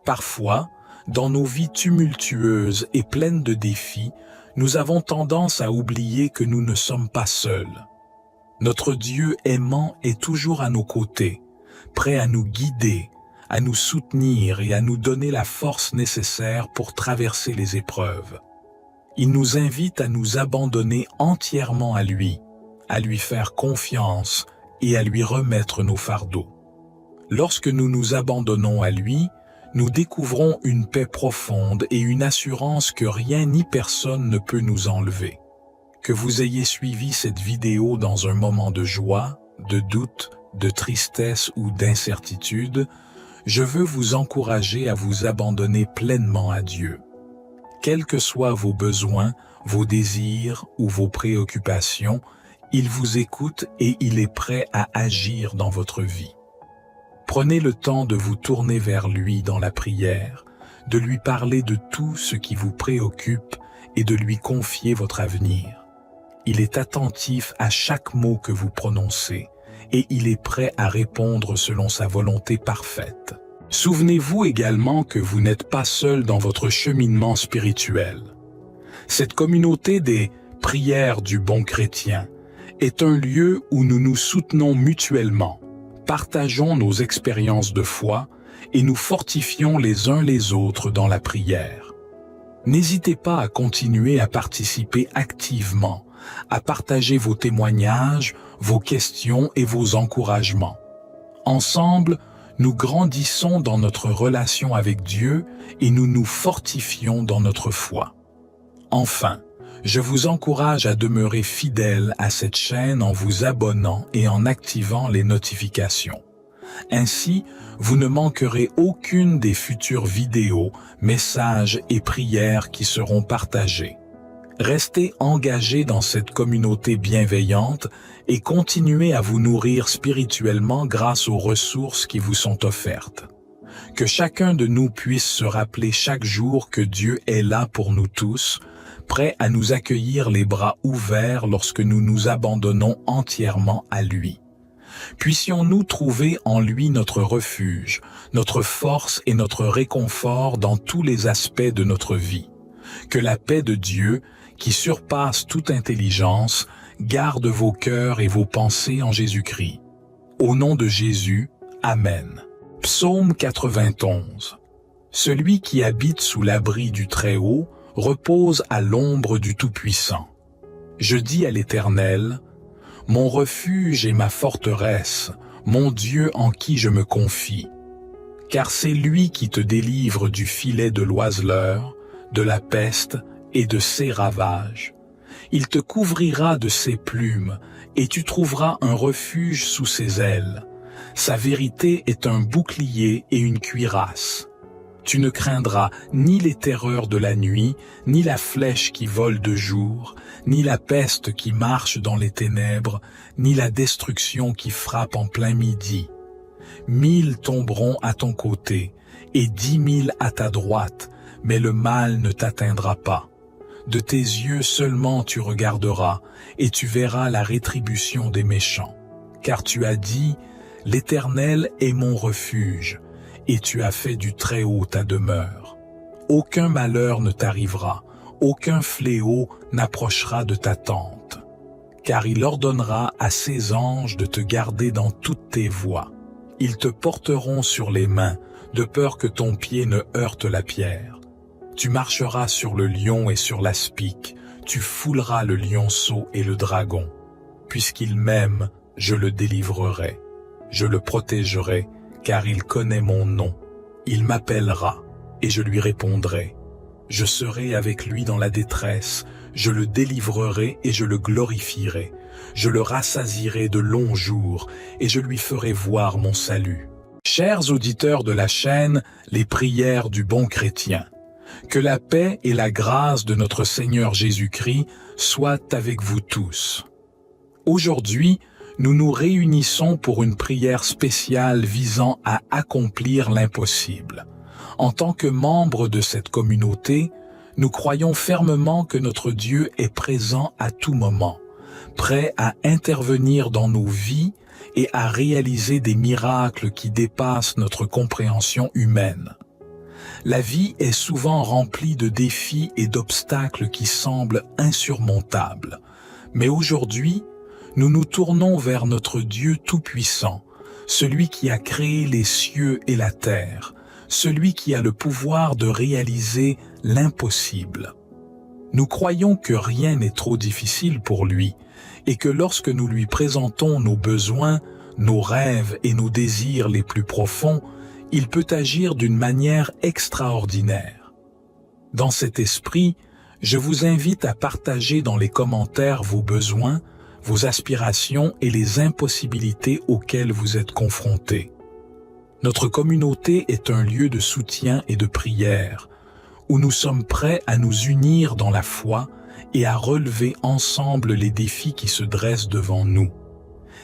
Parfois, dans nos vies tumultueuses et pleines de défis, nous avons tendance à oublier que nous ne sommes pas seuls. Notre Dieu aimant est toujours à nos côtés, prêt à nous guider, à nous soutenir et à nous donner la force nécessaire pour traverser les épreuves. Il nous invite à nous abandonner entièrement à lui faire confiance et à lui remettre nos fardeaux. Lorsque nous nous abandonnons à lui, nous découvrons une paix profonde et une assurance que rien ni personne ne peut nous enlever. Que vous ayez suivi cette vidéo dans un moment de joie, de doute, de tristesse ou d'incertitude, je veux vous encourager à vous abandonner pleinement à Dieu. Quels que soient vos besoins, vos désirs ou vos préoccupations, Il vous écoute et il est prêt à agir dans votre vie. Prenez le temps de vous tourner vers lui dans la prière, de lui parler de tout ce qui vous préoccupe et de lui confier votre avenir. Il est attentif à chaque mot que vous prononcez et il est prêt à répondre selon sa volonté parfaite. Souvenez-vous également que vous n'êtes pas seul dans votre cheminement spirituel. Cette communauté des prières du bon chrétien est un lieu où nous nous soutenons mutuellement, partageons nos expériences de foi et nous fortifions les uns les autres dans la prière. N'hésitez pas à continuer à participer activement, à partager vos témoignages, vos questions et vos encouragements. Ensemble, nous grandissons dans notre relation avec Dieu et nous nous fortifions dans notre foi. Enfin, je vous encourage à demeurer fidèle à cette chaîne en vous abonnant et en activant les notifications. Ainsi, vous ne manquerez aucune des futures vidéos, messages et prières qui seront partagées. Restez engagés dans cette communauté bienveillante et continuez à vous nourrir spirituellement grâce aux ressources qui vous sont offertes. Que chacun de nous puisse se rappeler chaque jour que Dieu est là pour nous tous, prêt à nous accueillir les bras ouverts lorsque nous nous abandonnons entièrement à lui. Puissions-nous trouver en lui notre refuge, notre force et notre réconfort dans tous les aspects de notre vie. Que la paix de Dieu, qui surpasse toute intelligence, garde vos cœurs et vos pensées en Jésus-Christ. Au nom de Jésus, Amen. Psaume 91. Celui qui habite sous l'abri du Très-Haut repose à l'ombre du Tout-Puissant. Je dis à l'Éternel, mon refuge et ma forteresse, mon Dieu en qui je me confie. Car c'est lui qui te délivre du filet de l'oiseleur, de la peste et de ses ravages. Il te couvrira de ses plumes, et tu trouveras un refuge sous ses ailes. Sa vérité est un bouclier et une cuirasse. Tu ne craindras ni les terreurs de la nuit, ni la flèche qui vole de jour, ni la peste qui marche dans les ténèbres, ni la destruction qui frappe en plein midi. 1000 tomberont à ton côté, et 10 000 à ta droite, mais le mal ne t'atteindra pas. De tes yeux seulement tu regarderas, et tu verras la rétribution des méchants. Car tu as dit, l'Éternel est mon refuge, et tu as fait du Très-Haut ta demeure. Aucun malheur ne t'arrivera, aucun fléau n'approchera de ta tente. Car il ordonnera à ses anges de te garder dans toutes tes voies. Ils te porteront sur les mains, de peur que ton pied ne heurte la pierre. Tu marcheras sur le lion et sur l'aspic, tu fouleras le lionceau et le dragon. Puisqu'il m'aime, je le délivrerai. Je le protégerai, car il connaît mon nom. Il m'appellera, et je lui répondrai. Je serai avec lui dans la détresse, je le délivrerai et je le glorifierai. Je le rassasierai de longs jours, et je lui ferai voir mon salut. Chers auditeurs de la chaîne, les prières du bon chrétien, que la paix et la grâce de notre Seigneur Jésus-Christ soient avec vous tous. Aujourd'hui, nous nous réunissons pour une prière spéciale visant à accomplir l'impossible. En tant que membres de cette communauté, nous croyons fermement que notre Dieu est présent à tout moment, prêt à intervenir dans nos vies et à réaliser des miracles qui dépassent notre compréhension humaine. La vie est souvent remplie de défis et d'obstacles qui semblent insurmontables. Mais aujourd'hui, nous nous tournons vers notre Dieu Tout-Puissant, celui qui a créé les cieux et la terre, celui qui a le pouvoir de réaliser l'impossible. Nous croyons que rien n'est trop difficile pour lui et que lorsque nous lui présentons nos besoins, nos rêves et nos désirs les plus profonds, il peut agir d'une manière extraordinaire. Dans cet esprit, je vous invite à partager dans les commentaires vos besoins, vos aspirations et les impossibilités auxquelles vous êtes confrontés. Notre communauté est un lieu de soutien et de prière, où nous sommes prêts à nous unir dans la foi et à relever ensemble les défis qui se dressent devant nous.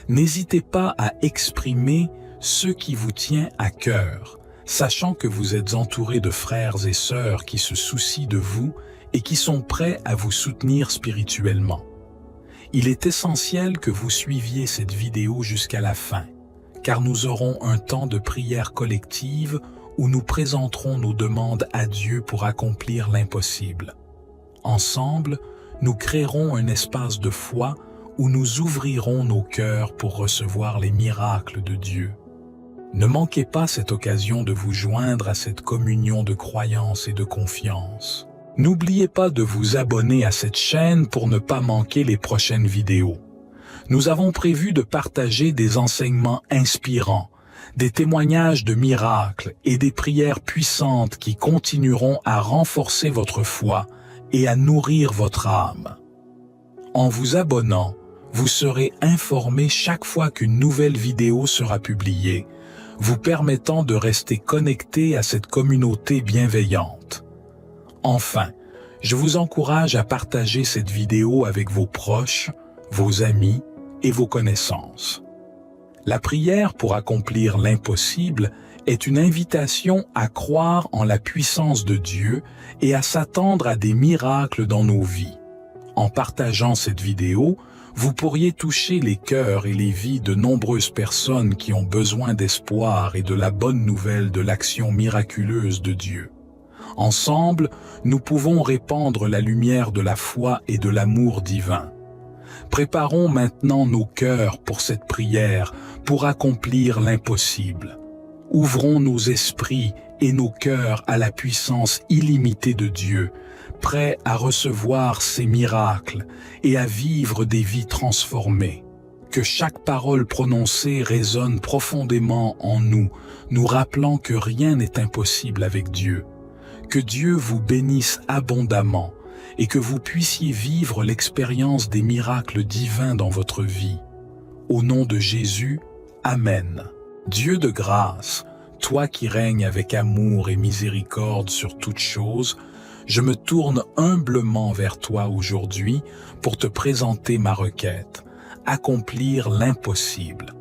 N'hésitez pas à exprimer ce qui vous tient à cœur, sachant que vous êtes entouré de frères et sœurs qui se soucient de vous et qui sont prêts à vous soutenir spirituellement. Il est essentiel que vous suiviez cette vidéo jusqu'à la fin, car nous aurons un temps de prière collective où nous présenterons nos demandes à Dieu pour accomplir l'impossible. Ensemble, nous créerons un espace de foi où nous ouvrirons nos cœurs pour recevoir les miracles de Dieu. Ne manquez pas cette occasion de vous joindre à cette communion de croyance et de confiance. N'oubliez pas de vous abonner à cette chaîne pour ne pas manquer les prochaines vidéos. Nous avons prévu de partager des enseignements inspirants, des témoignages de miracles et des prières puissantes qui continueront à renforcer votre foi et à nourrir votre âme. En vous abonnant, vous serez informé chaque fois qu'une nouvelle vidéo sera publiée, vous permettant de rester connecté à cette communauté bienveillante. Enfin, je vous encourage à partager cette vidéo avec vos proches, vos amis et vos connaissances. La prière pour accomplir l'impossible est une invitation à croire en la puissance de Dieu et à s'attendre à des miracles dans nos vies. En partageant cette vidéo, vous pourriez toucher les cœurs et les vies de nombreuses personnes qui ont besoin d'espoir et de la bonne nouvelle de l'action miraculeuse de Dieu. Ensemble, nous pouvons répandre la lumière de la foi et de l'amour divin. Préparons maintenant nos cœurs pour cette prière, pour accomplir l'impossible. Ouvrons nos esprits et nos cœurs à la puissance illimitée de Dieu, prêts à recevoir ses miracles et à vivre des vies transformées. Que chaque parole prononcée résonne profondément en nous, nous rappelant que rien n'est impossible avec Dieu. Que Dieu vous bénisse abondamment et que vous puissiez vivre l'expérience des miracles divins dans votre vie. Au nom de Jésus, Amen. Dieu de grâce, toi qui règnes avec amour et miséricorde sur toutes choses, je me tourne humblement vers toi aujourd'hui pour te présenter ma requête, accomplir l'impossible.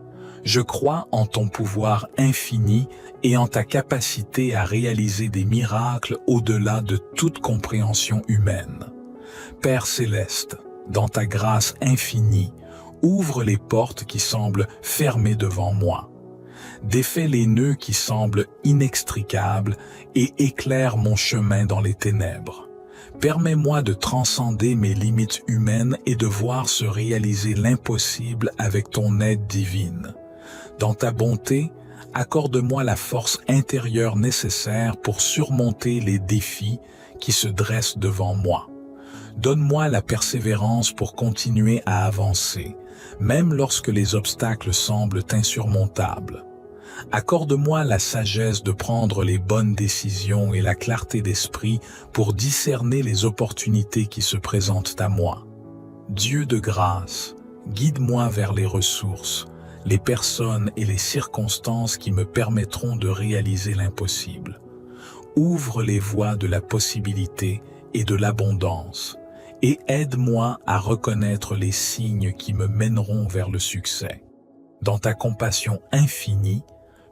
Je crois en ton pouvoir infini et en ta capacité à réaliser des miracles au-delà de toute compréhension humaine. Père céleste, dans ta grâce infinie, ouvre les portes qui semblent fermées devant moi. Défais les nœuds qui semblent inextricables et éclaire mon chemin dans les ténèbres. Permets-moi de transcender mes limites humaines et de voir se réaliser l'impossible avec ton aide divine. Dans ta bonté, accorde-moi la force intérieure nécessaire pour surmonter les défis qui se dressent devant moi. Donne-moi la persévérance pour continuer à avancer, même lorsque les obstacles semblent insurmontables. Accorde-moi la sagesse de prendre les bonnes décisions et la clarté d'esprit pour discerner les opportunités qui se présentent à moi. Dieu de grâce, guide-moi vers les ressources, les personnes et les circonstances qui me permettront de réaliser l'impossible. Ouvre les voies de la possibilité et de l'abondance, et aide-moi à reconnaître les signes qui me mèneront vers le succès. Dans ta compassion infinie,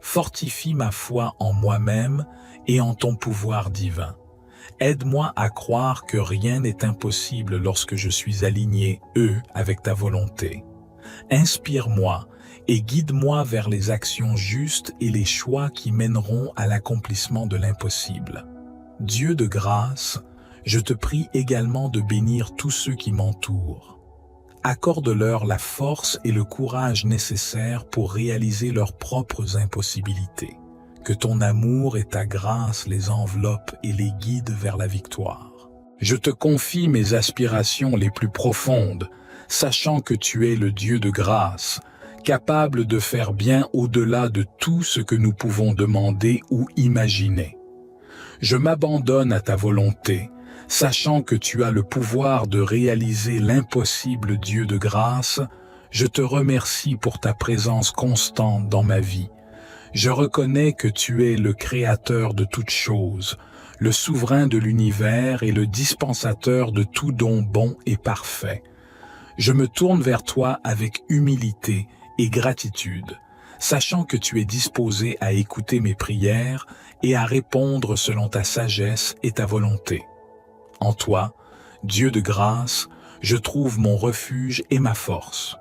fortifie ma foi en moi-même et en ton pouvoir divin. Aide-moi à croire que rien n'est impossible lorsque je suis aligné, avec ta volonté. Inspire-moi et guide-moi vers les actions justes et les choix qui mèneront à l'accomplissement de l'impossible. Dieu de grâce, je te prie également de bénir tous ceux qui m'entourent. Accorde-leur la force et le courage nécessaires pour réaliser leurs propres impossibilités. Que ton amour et ta grâce les enveloppent et les guident vers la victoire. Je te confie mes aspirations les plus profondes, sachant que tu es le Dieu de grâce, capable de faire bien au-delà de tout ce que nous pouvons demander ou imaginer. Je m'abandonne à ta volonté, sachant que tu as le pouvoir de réaliser l'impossible. Dieu de grâce, je te remercie pour ta présence constante dans ma vie. Je reconnais que tu es le Créateur de toutes choses, le souverain de l'univers et le dispensateur de tout don bon et parfait. Je me tourne vers toi avec humilité et gratitude, sachant que tu es disposé à écouter mes prières et à répondre selon ta sagesse et ta volonté. En toi, Dieu de grâce, je trouve mon refuge et ma force.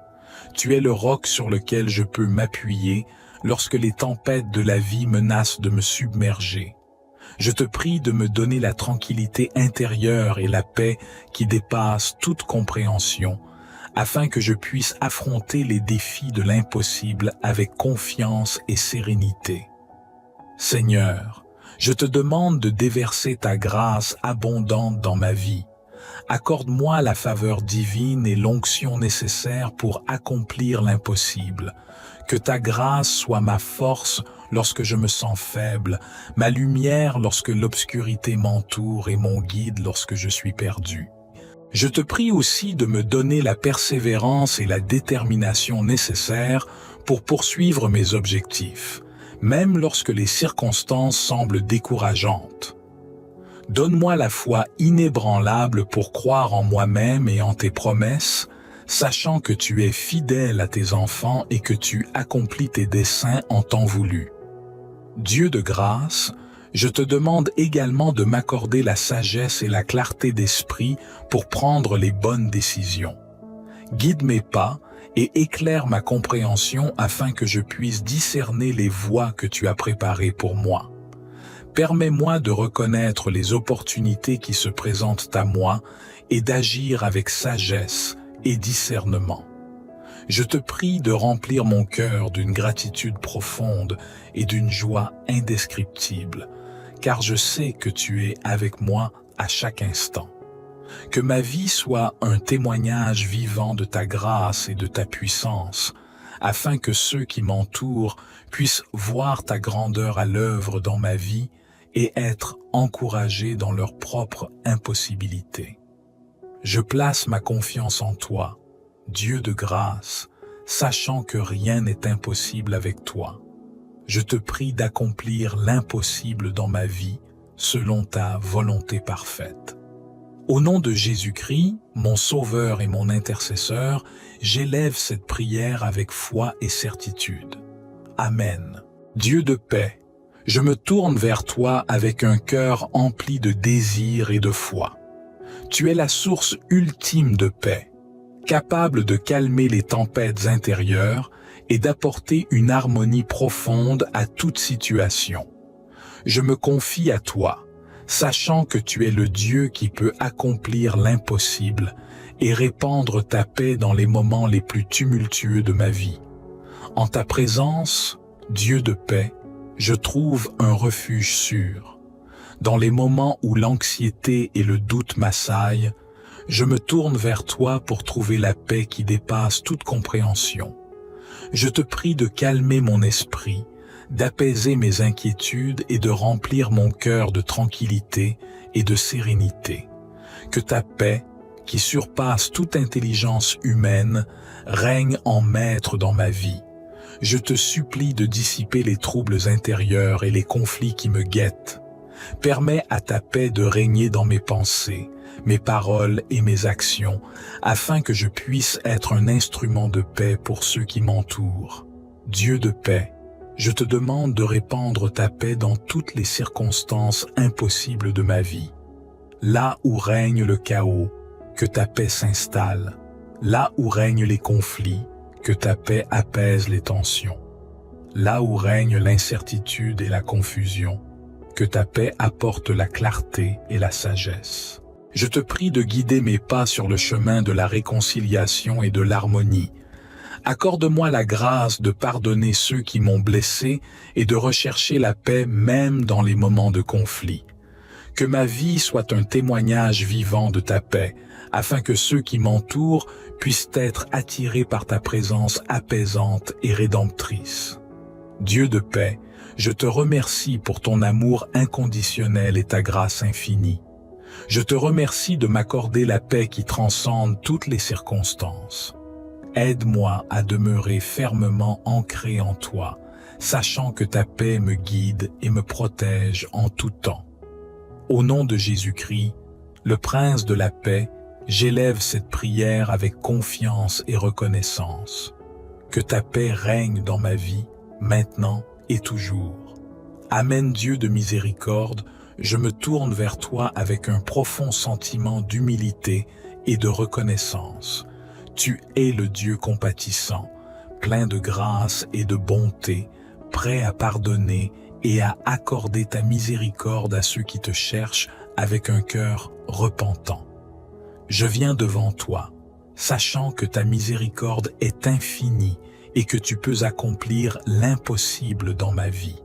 Tu es le roc sur lequel je peux m'appuyer lorsque les tempêtes de la vie menacent de me submerger. Je te prie de me donner la tranquillité intérieure et la paix qui dépasse toute compréhension, afin que je puisse affronter les défis de l'impossible avec confiance et sérénité. Seigneur, je te demande de déverser ta grâce abondante dans ma vie. Accorde-moi la faveur divine et l'onction nécessaire pour accomplir l'impossible. Que ta grâce soit ma force lorsque je me sens faible, ma lumière lorsque l'obscurité m'entoure et mon guide lorsque je suis perdu. Je te prie aussi de me donner la persévérance et la détermination nécessaires pour poursuivre mes objectifs, même lorsque les circonstances semblent décourageantes. Donne-moi la foi inébranlable pour croire en moi-même et en tes promesses, sachant que tu es fidèle à tes enfants et que tu accomplis tes desseins en temps voulu. Dieu de grâce, je te demande également de m'accorder la sagesse et la clarté d'esprit pour prendre les bonnes décisions. Guide mes pas et éclaire ma compréhension afin que je puisse discerner les voies que tu as préparées pour moi. Permets-moi de reconnaître les opportunités qui se présentent à moi et d'agir avec sagesse et discernement. Je te prie de remplir mon cœur d'une gratitude profonde et d'une joie indescriptible, car je sais que tu es avec moi à chaque instant. Que ma vie soit un témoignage vivant de ta grâce et de ta puissance, afin que ceux qui m'entourent puissent voir ta grandeur à l'œuvre dans ma vie et être encouragés dans leur propre impossibilité. Je place ma confiance en toi, Dieu de grâce, sachant que rien n'est impossible avec toi. Je te prie d'accomplir l'impossible dans ma vie selon ta volonté parfaite. Au nom de Jésus-Christ, mon Sauveur et mon intercesseur, j'élève cette prière avec foi et certitude. Amen. Dieu de paix, je me tourne vers toi avec un cœur empli de désir et de foi. Tu es la source ultime de paix, capable de calmer les tempêtes intérieures et d'apporter une harmonie profonde à toute situation. Je me confie à toi, sachant que tu es le Dieu qui peut accomplir l'impossible et répandre ta paix dans les moments les plus tumultueux de ma vie. En ta présence, Dieu de paix, je trouve un refuge sûr. Dans les moments où l'anxiété et le doute m'assaillent, je me tourne vers toi pour trouver la paix qui dépasse toute compréhension. Je te prie de calmer mon esprit, d'apaiser mes inquiétudes et de remplir mon cœur de tranquillité et de sérénité. Que ta paix, qui surpasse toute intelligence humaine, règne en maître dans ma vie. Je te supplie de dissiper les troubles intérieurs et les conflits qui me guettent. Permets à ta paix de régner dans mes pensées, mes paroles et mes actions, afin que je puisse être un instrument de paix pour ceux qui m'entourent. Dieu de paix, je te demande de répandre ta paix dans toutes les circonstances impossibles de ma vie. Là où règne le chaos, que ta paix s'installe. Là où règnent les conflits, que ta paix apaise les tensions. Là où règne l'incertitude et la confusion, que ta paix apporte la clarté et la sagesse. Je te prie de guider mes pas sur le chemin de la réconciliation et de l'harmonie. Accorde-moi la grâce de pardonner ceux qui m'ont blessé et de rechercher la paix même dans les moments de conflit. Que ma vie soit un témoignage vivant de ta paix, afin que ceux qui m'entourent puissent être attirés par ta présence apaisante et rédemptrice. Dieu de paix, je te remercie pour ton amour inconditionnel et ta grâce infinie. Je te remercie de m'accorder la paix qui transcende toutes les circonstances. Aide-moi à demeurer fermement ancré en toi, sachant que ta paix me guide et me protège en tout temps. Au nom de Jésus-Christ, le Prince de la paix, j'élève cette prière avec confiance et reconnaissance. Que ta paix règne dans ma vie, maintenant et toujours. Amen Dieu de miséricorde, je me tourne vers toi avec un profond sentiment d'humilité et de reconnaissance. Tu es le Dieu compatissant, plein de grâce et de bonté, prêt à pardonner et à accorder ta miséricorde à ceux qui te cherchent avec un cœur repentant. Je viens devant toi, sachant que ta miséricorde est infinie et que tu peux accomplir l'impossible dans ma vie.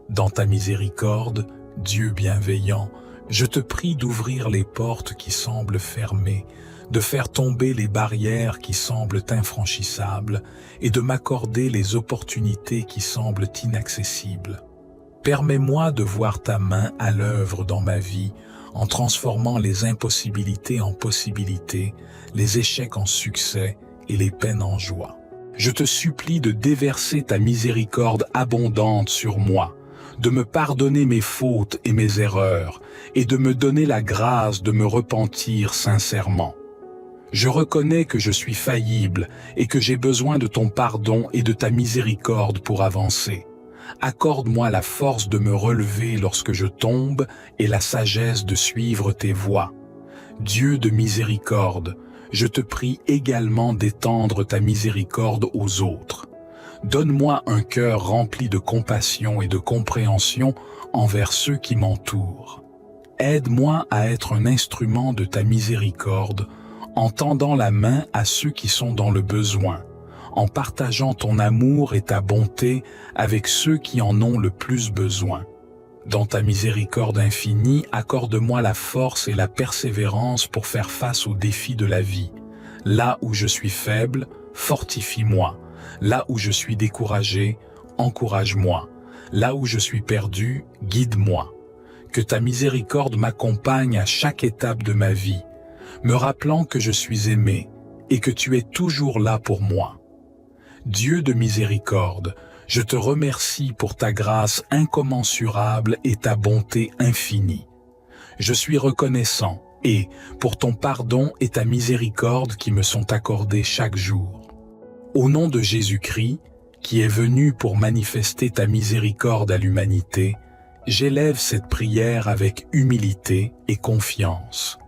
Dans ta miséricorde, Dieu bienveillant, je te prie d'ouvrir les portes qui semblent fermées, de faire tomber les barrières qui semblent infranchissables et de m'accorder les opportunités qui semblent inaccessibles. Permets-moi de voir ta main à l'œuvre dans ma vie en transformant les impossibilités en possibilités, les échecs en succès et les peines en joie. Je te supplie de déverser ta miséricorde abondante sur moi, de me pardonner mes fautes et mes erreurs, et de me donner la grâce de me repentir sincèrement. Je reconnais que je suis faillible et que j'ai besoin de ton pardon et de ta miséricorde pour avancer. Accorde-moi la force de me relever lorsque je tombe et la sagesse de suivre tes voies. Dieu de miséricorde, je te prie également d'étendre ta miséricorde aux autres. Donne-moi un cœur rempli de compassion et de compréhension envers ceux qui m'entourent. Aide-moi à être un instrument de ta miséricorde en tendant la main à ceux qui sont dans le besoin, en partageant ton amour et ta bonté avec ceux qui en ont le plus besoin. Dans ta miséricorde infinie, accorde-moi la force et la persévérance pour faire face aux défis de la vie. Là où je suis faible, fortifie-moi. Là où je suis découragé, encourage-moi. Là où je suis perdu, guide-moi. Que ta miséricorde m'accompagne à chaque étape de ma vie, me rappelant que je suis aimé et que tu es toujours là pour moi. Dieu de miséricorde, je te remercie pour ta grâce incommensurable et ta bonté infinie. Je suis reconnaissant et pour ton pardon et ta miséricorde qui me sont accordés chaque jour. Au nom de Jésus-Christ, qui est venu pour manifester ta miséricorde à l'humanité, j'élève cette prière avec humilité et confiance.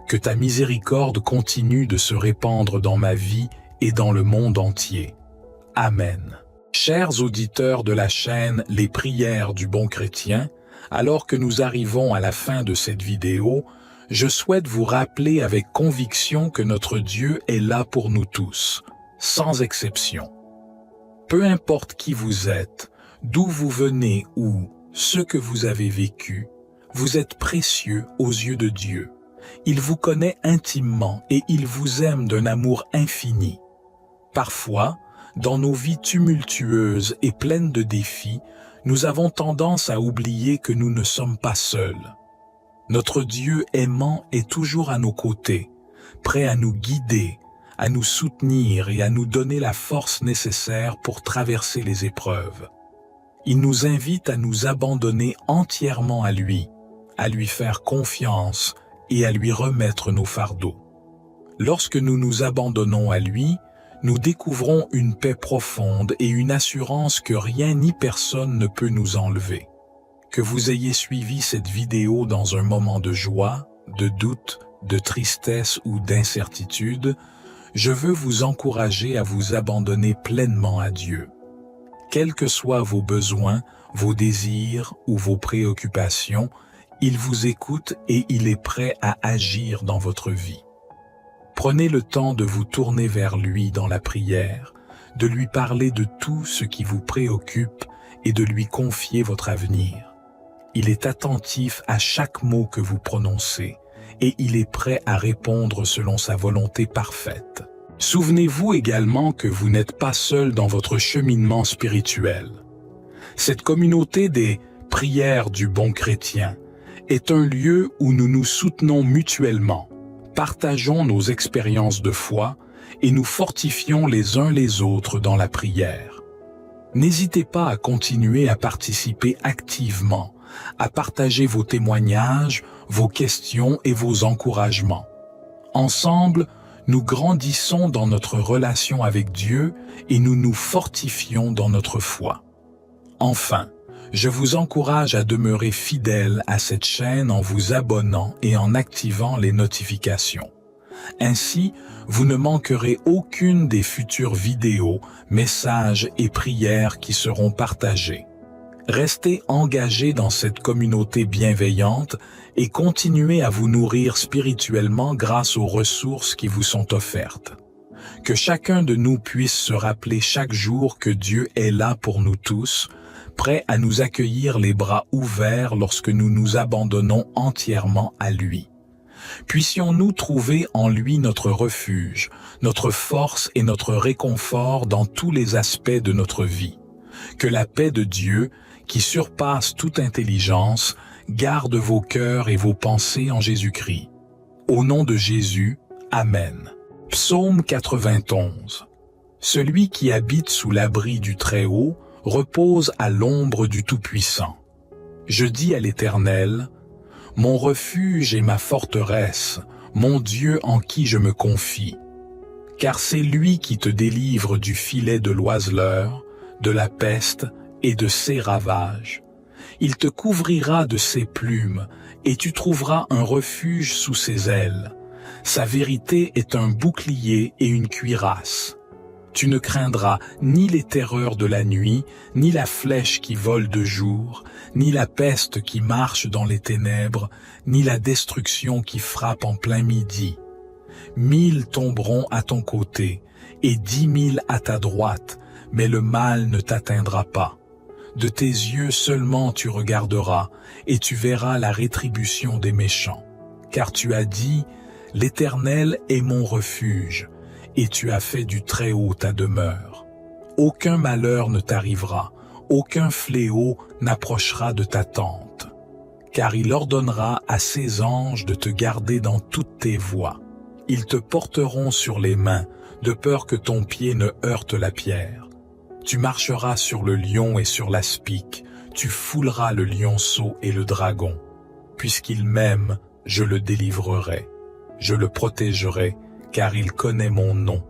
Que ta miséricorde continue de se répandre dans ma vie et dans le monde entier. Amen. Chers auditeurs de la chaîne Les Prières du Bon Chrétien, alors que nous arrivons à la fin de cette vidéo, je souhaite vous rappeler avec conviction que notre Dieu est là pour nous tous, sans exception. Peu importe qui vous êtes, d'où vous venez ou ce que vous avez vécu, vous êtes précieux aux yeux de Dieu. Il vous connaît intimement et il vous aime d'un amour infini. Parfois, dans nos vies tumultueuses et pleines de défis, nous avons tendance à oublier que nous ne sommes pas seuls. Notre Dieu aimant est toujours à nos côtés, prêt à nous guider, à nous soutenir et à nous donner la force nécessaire pour traverser les épreuves. Il nous invite à nous abandonner entièrement à lui faire confiance et à lui remettre nos fardeaux. Lorsque nous nous abandonnons à lui, nous découvrons une paix profonde et une assurance que rien ni personne ne peut nous enlever. Que vous ayez suivi cette vidéo dans un moment de joie, de doute, de tristesse ou d'incertitude, je veux vous encourager à vous abandonner pleinement à Dieu. Quels que soient vos besoins, vos désirs ou vos préoccupations, il vous écoute et il est prêt à agir dans votre vie. Prenez le temps de vous tourner vers lui dans la prière, de lui parler de tout ce qui vous préoccupe et de lui confier votre avenir. Il est attentif à chaque mot que vous prononcez et il est prêt à répondre selon sa volonté parfaite. Souvenez-vous également que vous n'êtes pas seul dans votre cheminement spirituel. Cette communauté des prières du bon chrétien est un lieu où nous nous soutenons mutuellement, partageons nos expériences de foi et nous fortifions les uns les autres dans la prière. N'hésitez pas à continuer à participer activement, à partager vos témoignages, vos questions et vos encouragements. Ensemble, nous grandissons dans notre relation avec Dieu et nous nous fortifions dans notre foi. Enfin, je vous encourage à demeurer fidèle à cette chaîne en vous abonnant et en activant les notifications. Ainsi, vous ne manquerez aucune des futures vidéos, messages et prières qui seront partagés. Restez engagés dans cette communauté bienveillante et continuez à vous nourrir spirituellement grâce aux ressources qui vous sont offertes. Que chacun de nous puisse se rappeler chaque jour que Dieu est là pour nous tous, prêt à nous accueillir les bras ouverts lorsque nous nous abandonnons entièrement à lui. Puissions-nous trouver en lui notre refuge, notre force et notre réconfort dans tous les aspects de notre vie. Que la paix de Dieu, qui surpasse toute intelligence, garde vos cœurs et vos pensées en Jésus-Christ. Au nom de Jésus, Amen. Psaume 91. Celui qui habite sous l'abri du Très-Haut repose à l'ombre du Tout-Puissant. Je dis à l'Éternel, mon refuge et ma forteresse, mon Dieu en qui je me confie. Car c'est lui qui te délivre du filet de l'oiseleur, de la peste et de ses ravages. Il te couvrira de ses plumes, et tu trouveras un refuge sous ses ailes. Sa vérité est un bouclier et une cuirasse. Tu ne craindras ni les terreurs de la nuit, ni la flèche qui vole de jour, ni la peste qui marche dans les ténèbres, ni la destruction qui frappe en plein midi. 1000 tomberont à ton côté, et 10 000 à ta droite, mais le mal ne t'atteindra pas. De tes yeux seulement tu regarderas, et tu verras la rétribution des méchants. Car tu as dit, l'Éternel est mon refuge, et tu as fait du Très-Haut ta demeure. Aucun malheur ne t'arrivera, aucun fléau n'approchera de ta tente. Car il ordonnera à ses anges de te garder dans toutes tes voies. Ils te porteront sur les mains, de peur que ton pied ne heurte la pierre. Tu marcheras sur le lion et sur l'aspic, tu fouleras le lionceau et le dragon. Puisqu'il m'aime, je le délivrerai. Je le protégerai, car il connaît mon nom.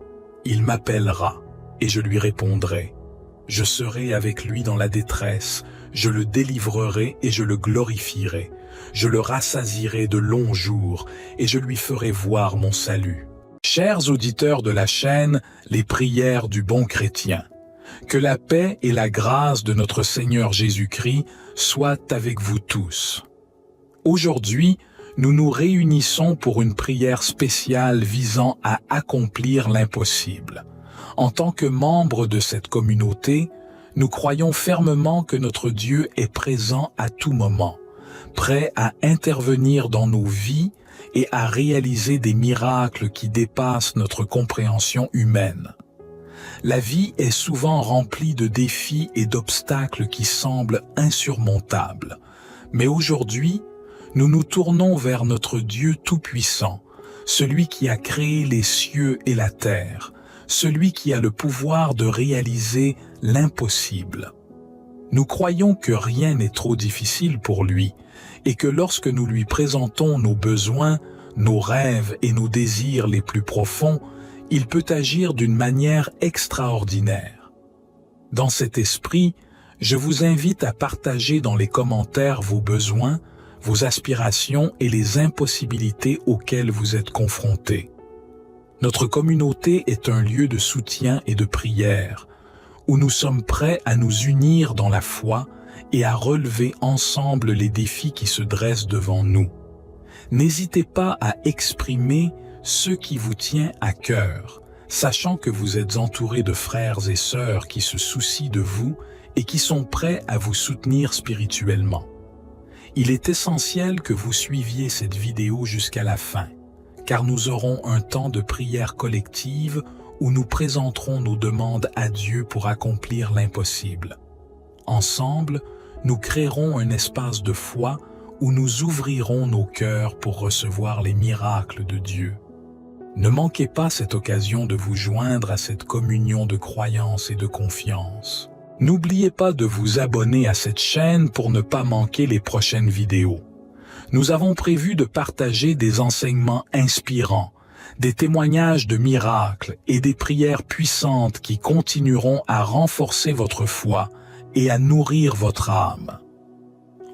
Il m'appellera, et je lui répondrai. Je serai avec lui dans la détresse, je le délivrerai et je le glorifierai. Je le rassasierai de longs jours, et je lui ferai voir mon salut. Chers auditeurs de la chaîne, les prières du bon chrétien. Que la paix et la grâce de notre Seigneur Jésus-Christ soient avec vous tous. Aujourd'hui, nous nous réunissons pour une prière spéciale visant à accomplir l'impossible. En tant que membres de cette communauté, nous croyons fermement que notre Dieu est présent à tout moment, prêt à intervenir dans nos vies et à réaliser des miracles qui dépassent notre compréhension humaine. La vie est souvent remplie de défis et d'obstacles qui semblent insurmontables. Mais aujourd'hui, nous nous tournons vers notre Dieu Tout-Puissant, celui qui a créé les cieux et la terre, celui qui a le pouvoir de réaliser l'impossible. Nous croyons que rien n'est trop difficile pour lui et que lorsque nous lui présentons nos besoins, nos rêves et nos désirs les plus profonds, il peut agir d'une manière extraordinaire. Dans cet esprit, je vous invite à partager dans les commentaires vos besoins, vos aspirations et les impossibilités auxquelles vous êtes confrontés. Notre communauté est un lieu de soutien et de prière, où nous sommes prêts à nous unir dans la foi et à relever ensemble les défis qui se dressent devant nous. N'hésitez pas à exprimer ce qui vous tient à cœur, sachant que vous êtes entouré de frères et sœurs qui se soucient de vous et qui sont prêts à vous soutenir spirituellement. Il est essentiel que vous suiviez cette vidéo jusqu'à la fin, car nous aurons un temps de prière collective où nous présenterons nos demandes à Dieu pour accomplir l'impossible. Ensemble, nous créerons un espace de foi où nous ouvrirons nos cœurs pour recevoir les miracles de Dieu. Ne manquez pas cette occasion de vous joindre à cette communion de croyance et de confiance. N'oubliez pas de vous abonner à cette chaîne pour ne pas manquer les prochaines vidéos. Nous avons prévu de partager des enseignements inspirants, des témoignages de miracles et des prières puissantes qui continueront à renforcer votre foi et à nourrir votre âme.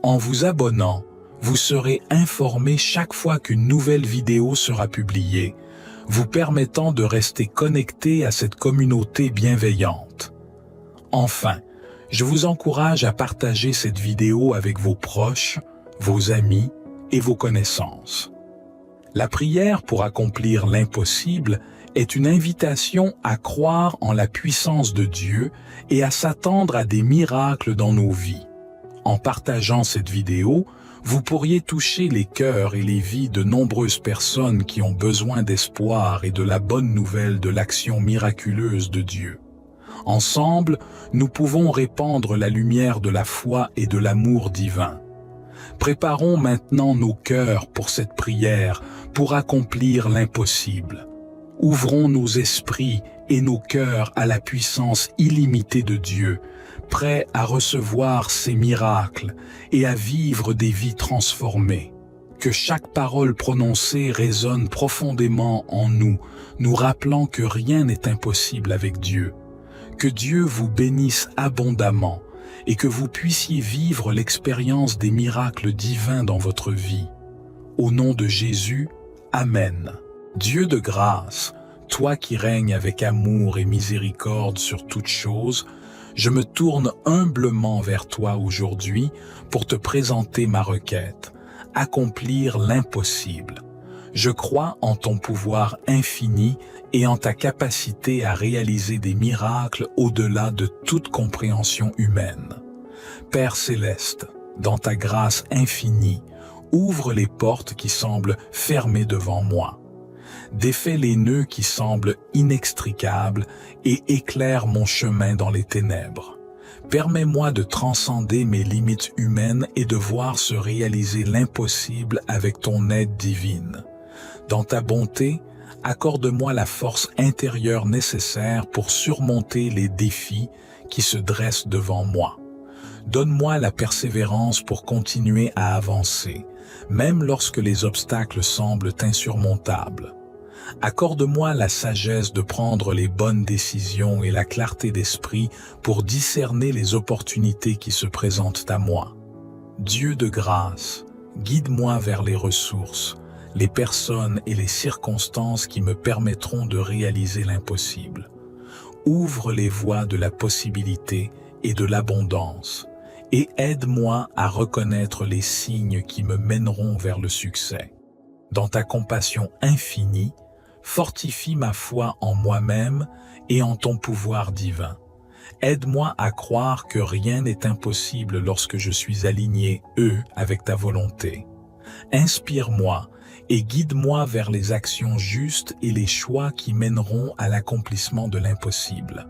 En vous abonnant, vous serez informé chaque fois qu'une nouvelle vidéo sera publiée, vous permettant de rester connecté à cette communauté bienveillante. Enfin, je vous encourage à partager cette vidéo avec vos proches, vos amis et vos connaissances. La prière pour accomplir l'impossible est une invitation à croire en la puissance de Dieu et à s'attendre à des miracles dans nos vies. En partageant cette vidéo, vous pourriez toucher les cœurs et les vies de nombreuses personnes qui ont besoin d'espoir et de la bonne nouvelle de l'action miraculeuse de Dieu. Ensemble, nous pouvons répandre la lumière de la foi et de l'amour divin. Préparons maintenant nos cœurs pour cette prière, pour accomplir l'impossible. Ouvrons nos esprits et nos cœurs à la puissance illimitée de Dieu, prêts à recevoir ses miracles et à vivre des vies transformées. Que chaque parole prononcée résonne profondément en nous, nous rappelant que rien n'est impossible avec Dieu. Que Dieu vous bénisse abondamment et que vous puissiez vivre l'expérience des miracles divins dans votre vie. Au nom de Jésus, Amen. Dieu de grâce, toi qui règnes avec amour et miséricorde sur toutes choses, je me tourne humblement vers toi aujourd'hui pour te présenter ma requête, accomplir l'impossible. Je crois en ton pouvoir infini et en ta capacité à réaliser des miracles au-delà de toute compréhension humaine. Père céleste, dans ta grâce infinie, ouvre les portes qui semblent fermées devant moi. Défais les nœuds qui semblent inextricables et éclaire mon chemin dans les ténèbres. Permets-moi de transcender mes limites humaines et de voir se réaliser l'impossible avec ton aide divine. Dans ta bonté, accorde-moi la force intérieure nécessaire pour surmonter les défis qui se dressent devant moi. Donne-moi la persévérance pour continuer à avancer, même lorsque les obstacles semblent insurmontables. Accorde-moi la sagesse de prendre les bonnes décisions et la clarté d'esprit pour discerner les opportunités qui se présentent à moi. Dieu de grâce, guide-moi vers les ressources, les personnes et les circonstances qui me permettront de réaliser l'impossible. Ouvre les voies de la possibilité et de l'abondance, et aide-moi à reconnaître les signes qui me mèneront vers le succès. Dans ta compassion infinie, fortifie ma foi en moi-même et en ton pouvoir divin. Aide-moi à croire que rien n'est impossible lorsque je suis aligné, avec ta volonté. Inspire-moi et guide-moi vers les actions justes et les choix qui mèneront à l'accomplissement de l'impossible.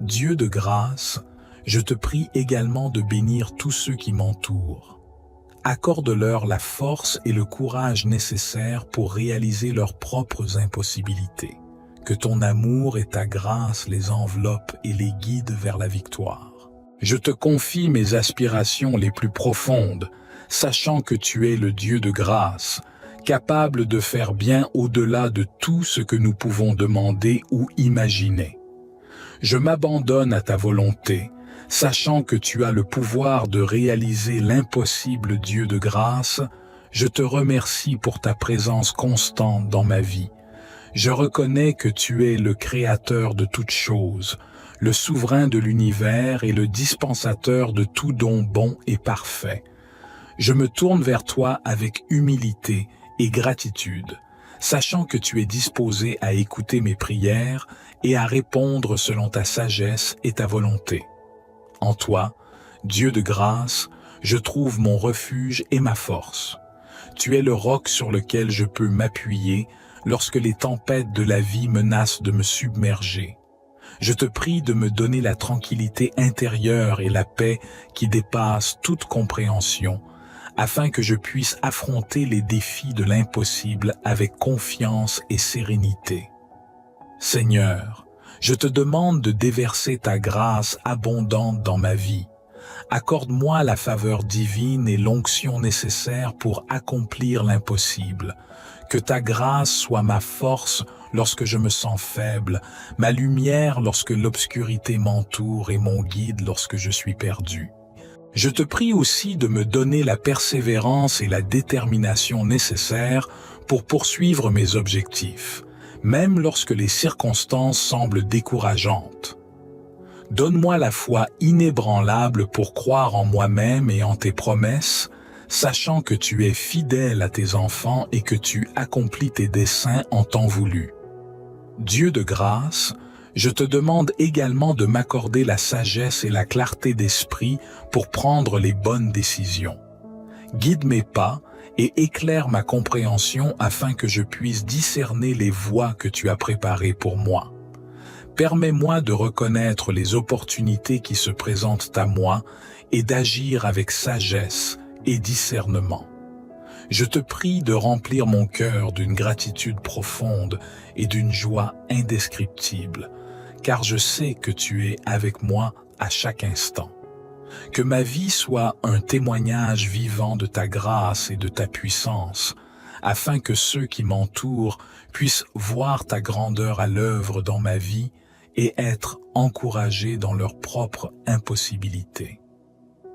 Dieu de grâce, je te prie également de bénir tous ceux qui m'entourent. Accorde-leur la force et le courage nécessaires pour réaliser leurs propres impossibilités. Que ton amour et ta grâce les enveloppent et les guident vers la victoire. Je te confie mes aspirations les plus profondes, sachant que tu es le Dieu de grâce, capable de faire bien au-delà de tout ce que nous pouvons demander ou imaginer. Je m'abandonne à ta volonté, sachant que tu as le pouvoir de réaliser l'impossible. Dieu de grâce, je te remercie pour ta présence constante dans ma vie. Je reconnais que tu es le créateur de toutes choses, le souverain de l'univers et le dispensateur de tout don bon et parfait. Je me tourne vers toi avec humilité et gratitude, sachant que tu es disposé à écouter mes prières et à répondre selon ta sagesse et ta volonté. En toi, Dieu de grâce, je trouve mon refuge et ma force. Tu es le roc sur lequel je peux m'appuyer lorsque les tempêtes de la vie menacent de me submerger. Je te prie de me donner la tranquillité intérieure et la paix qui dépassent toute compréhension, afin que je puisse affronter les défis de l'impossible avec confiance et sérénité. Seigneur, Je te demande de déverser ta grâce abondante dans ma vie. Accorde-moi la faveur divine et l'onction nécessaire pour accomplir l'impossible. Que ta grâce soit ma force lorsque je me sens faible, ma lumière lorsque l'obscurité m'entoure et mon guide lorsque je suis perdu. Je te prie aussi de me donner la persévérance et la détermination nécessaires pour poursuivre mes objectifs, même lorsque les circonstances semblent décourageantes. Donne-moi la foi inébranlable pour croire en moi-même et en tes promesses, sachant que tu es fidèle à tes enfants et que tu accomplis tes desseins en temps voulu. Dieu de grâce, je te demande également de m'accorder la sagesse et la clarté d'esprit pour prendre les bonnes décisions. Guide mes pas et éclaire ma compréhension afin que je puisse discerner les voies que tu as préparées pour moi. Permets-moi de reconnaître les opportunités qui se présentent à moi et d'agir avec sagesse et discernement. Je te prie de remplir mon cœur d'une gratitude profonde et d'une joie indescriptible, car je sais que tu es avec moi à chaque instant. Que ma vie soit un témoignage vivant de ta grâce et de ta puissance, afin que ceux qui m'entourent puissent voir ta grandeur à l'œuvre dans ma vie et être encouragés dans leur propre impossibilité.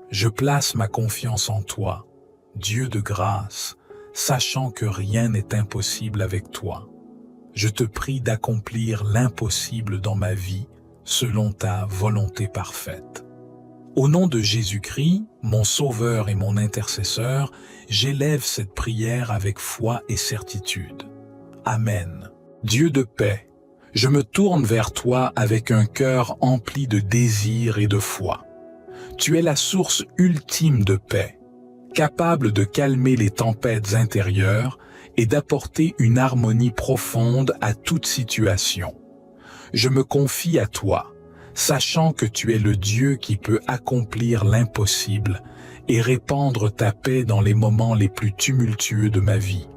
Je place ma confiance en toi, Dieu de grâce, sachant que rien n'est impossible avec toi. Je te prie d'accomplir l'impossible dans ma vie, selon ta volonté parfaite. Au nom de Jésus-Christ, mon Sauveur et mon intercesseur, j'élève cette prière avec foi et certitude. Amen. Dieu de paix, je me tourne vers toi avec un cœur empli de désir et de foi. Tu es la source ultime de paix, capable de calmer les tempêtes intérieures et d'apporter une harmonie profonde à toute situation. Je me confie à toi, sachant que tu es le Dieu qui peut accomplir l'impossible et répandre ta paix dans les moments les plus tumultueux de ma vie.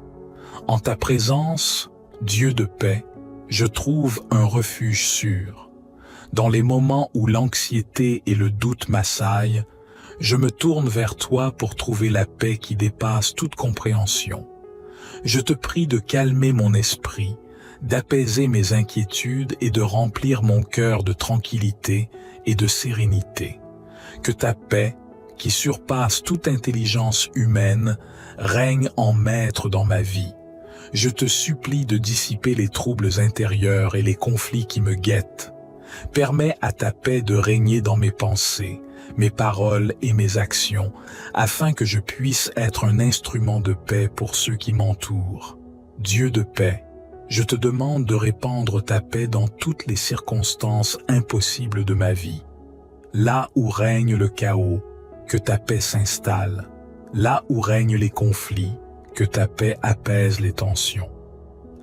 En ta présence, Dieu de paix, je trouve un refuge sûr. Dans les moments où l'anxiété et le doute m'assaillent, je me tourne vers toi pour trouver la paix qui dépasse toute compréhension. Je te prie de calmer mon esprit, d'apaiser mes inquiétudes et de remplir mon cœur de tranquillité et de sérénité. Que ta paix, qui surpasse toute intelligence humaine, règne en maître dans ma vie. Je te supplie de dissiper les troubles intérieurs et les conflits qui me guettent. Permets à ta paix de régner dans mes pensées, mes paroles et mes actions, afin que je puisse être un instrument de paix pour ceux qui m'entourent. Dieu de paix, je te demande de répandre ta paix dans toutes les circonstances impossibles de ma vie. Là où règne le chaos, que ta paix s'installe. Là où règnent les conflits, que ta paix apaise les tensions.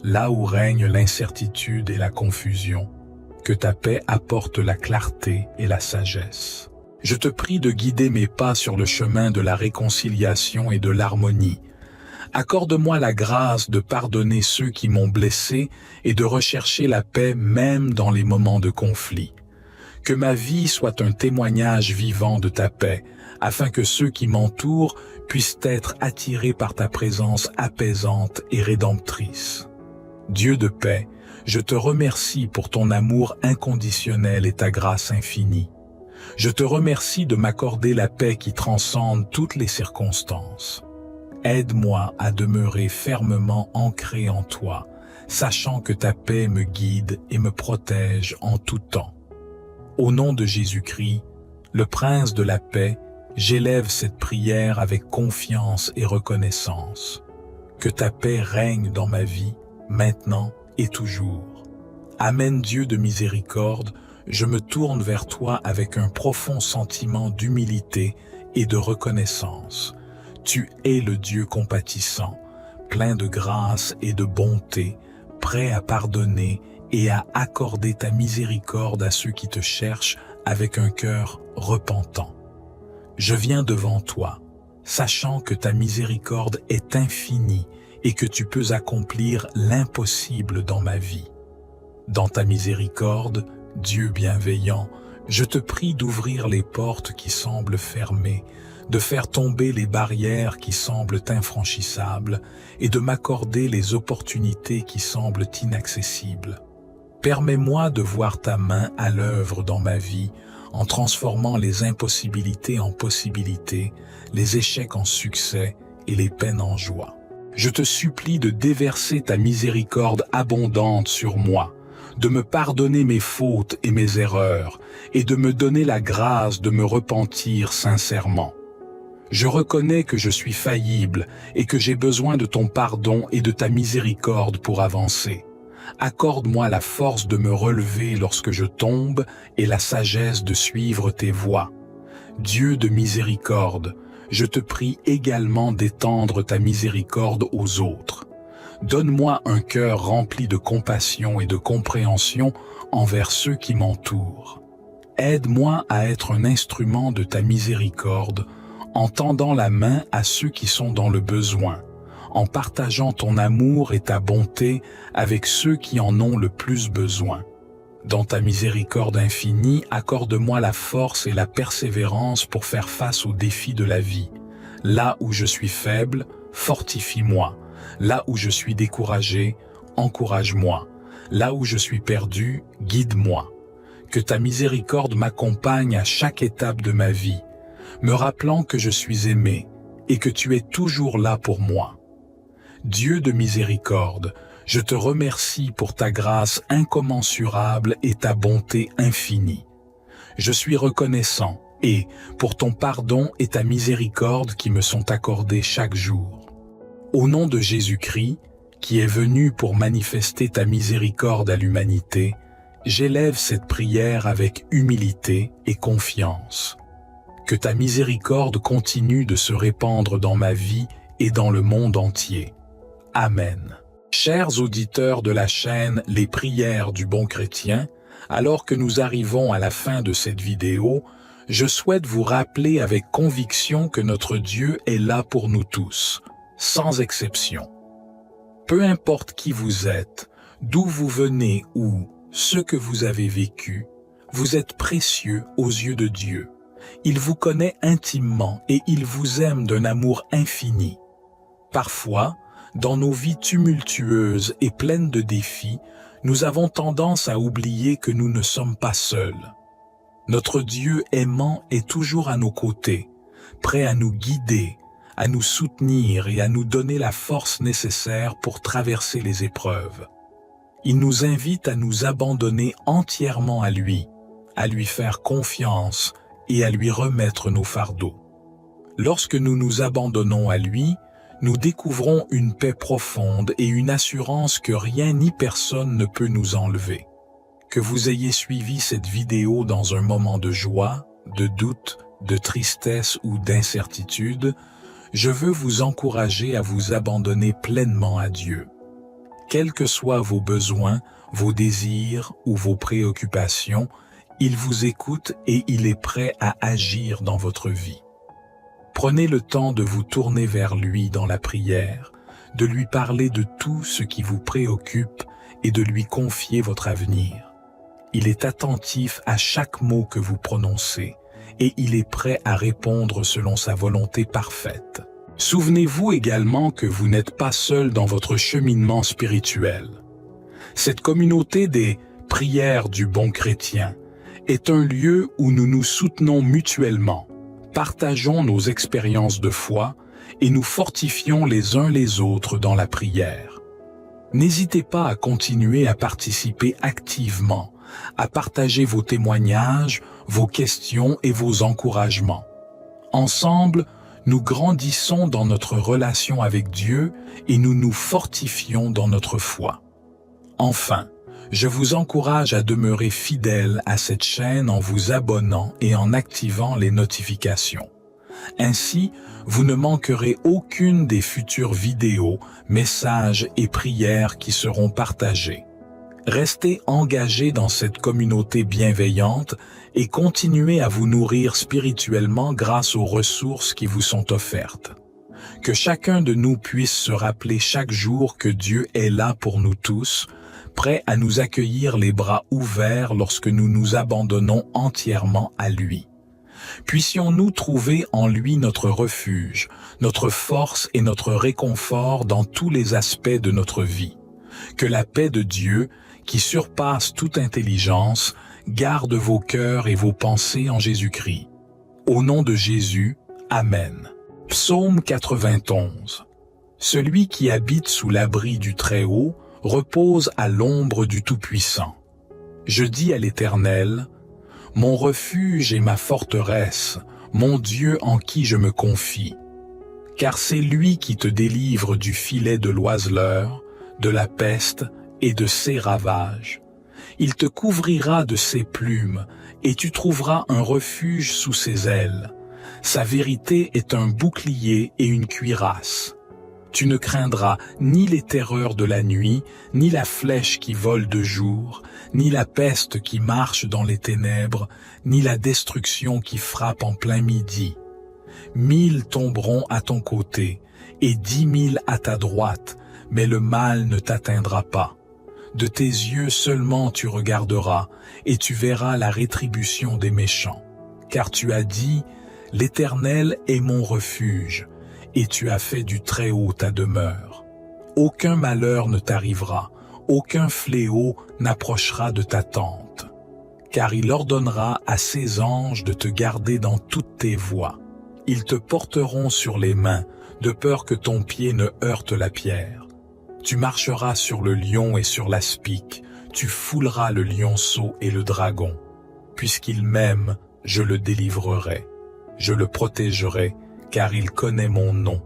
Là où règne l'incertitude et la confusion, que ta paix apporte la clarté et la sagesse. Je te prie de guider mes pas sur le chemin de la réconciliation et de l'harmonie. Accorde-moi la grâce de pardonner ceux qui m'ont blessé et de rechercher la paix même dans les moments de conflit. Que ma vie soit un témoignage vivant de ta paix, afin que ceux qui m'entourent puissent être attirés par ta présence apaisante et rédemptrice. Dieu de paix, je te remercie pour ton amour inconditionnel et ta grâce infinie. Je te remercie de m'accorder la paix qui transcende toutes les circonstances. Aide-moi à demeurer fermement ancré en toi, sachant que ta paix me guide et me protège en tout temps. Au nom de Jésus-Christ, le Prince de la paix, j'élève cette prière avec confiance et reconnaissance. Que ta paix règne dans ma vie, maintenant et toujours. Amen Dieu de miséricorde, je me tourne vers toi avec un profond sentiment d'humilité et de reconnaissance. Tu es le Dieu compatissant, plein de grâce et de bonté, prêt à pardonner et à accorder ta miséricorde à ceux qui te cherchent avec un cœur repentant. Je viens devant toi, sachant que ta miséricorde est infinie et que tu peux accomplir l'impossible dans ma vie. Dans ta miséricorde, Dieu bienveillant, je te prie d'ouvrir les portes qui semblent fermées, de faire tomber les barrières qui semblent infranchissables et de m'accorder les opportunités qui semblent inaccessibles. Permets-moi de voir ta main à l'œuvre dans ma vie, en transformant les impossibilités en possibilités, les échecs en succès et les peines en joie. Je te supplie de déverser ta miséricorde abondante sur moi, de me pardonner mes fautes et mes erreurs, et de me donner la grâce de me repentir sincèrement. Je reconnais que je suis faillible et que j'ai besoin de ton pardon et de ta miséricorde pour avancer. Accorde-moi la force de me relever lorsque je tombe et la sagesse de suivre tes voies. Dieu de miséricorde, je te prie également d'étendre ta miséricorde aux autres. Donne-moi un cœur rempli de compassion et de compréhension envers ceux qui m'entourent. Aide-moi à être un instrument de ta miséricorde, en tendant la main à ceux qui sont dans le besoin, en partageant ton amour et ta bonté avec ceux qui en ont le plus besoin. Dans ta miséricorde infinie, accorde-moi la force et la persévérance pour faire face aux défis de la vie. Là où je suis faible, fortifie-moi. Là où je suis découragé, encourage-moi. Là où je suis perdu, guide-moi. Que ta miséricorde m'accompagne à chaque étape de ma vie, me rappelant que je suis aimé et que tu es toujours là pour moi. Dieu de miséricorde, je te remercie pour ta grâce incommensurable et ta bonté infinie. Je suis reconnaissant et pour ton pardon et ta miséricorde qui me sont accordés chaque jour. Au nom de Jésus-Christ, qui est venu pour manifester ta miséricorde à l'humanité, j'élève cette prière avec humilité et confiance. Que ta miséricorde continue de se répandre dans ma vie et dans le monde entier. Amen. Chers auditeurs de la chaîne Les Prières du Bon Chrétien, alors que nous arrivons à la fin de cette vidéo, je souhaite vous rappeler avec conviction que notre Dieu est là pour nous tous, sans exception. Peu importe qui vous êtes, d'où vous venez ou ce que vous avez vécu, vous êtes précieux aux yeux de Dieu. Il vous connaît intimement et il vous aime d'un amour infini. Parfois, dans nos vies tumultueuses et pleines de défis, nous avons tendance à oublier que nous ne sommes pas seuls. Notre Dieu aimant est toujours à nos côtés, prêt à nous guider, à nous soutenir et à nous donner la force nécessaire pour traverser les épreuves. Il nous invite à nous abandonner entièrement à lui faire confiance et à lui remettre nos fardeaux. Lorsque nous nous abandonnons à lui, nous découvrons une paix profonde et une assurance que rien ni personne ne peut nous enlever. Que vous ayez suivi cette vidéo dans un moment de joie, de doute, de tristesse ou d'incertitude, je veux vous encourager à vous abandonner pleinement à Dieu. Quels que soient vos besoins, vos désirs ou vos préoccupations, il vous écoute et il est prêt à agir dans votre vie. Prenez le temps de vous tourner vers lui dans la prière, de lui parler de tout ce qui vous préoccupe et de lui confier votre avenir. Il est attentif à chaque mot que vous prononcez et il est prêt à répondre selon sa volonté parfaite. Souvenez-vous également que vous n'êtes pas seul dans votre cheminement spirituel. Cette communauté des prières du bon chrétien est un lieu où nous nous soutenons mutuellement, partageons nos expériences de foi et nous fortifions les uns les autres dans la prière. N'hésitez pas à continuer à participer activement, à partager vos témoignages, vos questions et vos encouragements. Ensemble, nous grandissons dans notre relation avec Dieu et nous nous fortifions dans notre foi. Enfin, je vous encourage à demeurer fidèle à cette chaîne en vous abonnant et en activant les notifications. Ainsi, vous ne manquerez aucune des futures vidéos, messages et prières qui seront partagées. Restez engagés dans cette communauté bienveillante et continuez à vous nourrir spirituellement grâce aux ressources qui vous sont offertes. Que chacun de nous puisse se rappeler chaque jour que Dieu est là pour nous tous, prêt à nous accueillir les bras ouverts lorsque nous nous abandonnons entièrement à lui. Puissions-nous trouver en lui notre refuge, notre force et notre réconfort dans tous les aspects de notre vie. Que la paix de Dieu, qui surpasse toute intelligence, garde vos cœurs et vos pensées en Jésus-Christ. Au nom de Jésus, Amen. Psaume 91. Celui qui habite sous l'abri du Très-Haut repose à l'ombre du Tout-Puissant. Je dis à l'Éternel, mon refuge et ma forteresse, mon Dieu en qui je me confie. Car c'est lui qui te délivre du filet de l'oiseleur, de la peste et de ses ravages. Il te couvrira de ses plumes, et tu trouveras un refuge sous ses ailes. Sa vérité est un bouclier et une cuirasse. Tu ne craindras ni les terreurs de la nuit, ni la flèche qui vole de jour, ni la peste qui marche dans les ténèbres, ni la destruction qui frappe en plein midi. 1000 tomberont à ton côté, et 10 000 à ta droite, mais le mal ne t'atteindra pas. De tes yeux seulement tu regarderas, et tu verras la rétribution des méchants. Car tu as dit, l'Éternel est mon refuge, et tu as fait du Très-Haut ta demeure. Aucun malheur ne t'arrivera, aucun fléau n'approchera de ta tente. Car il ordonnera à ses anges de te garder dans toutes tes voies. Ils te porteront sur les mains, de peur que ton pied ne heurte la pierre. Tu marcheras sur le lion et sur l'aspic, tu fouleras le lionceau et le dragon. Puisqu'il m'aime, je le délivrerai. Je le protégerai, car il connaît mon nom.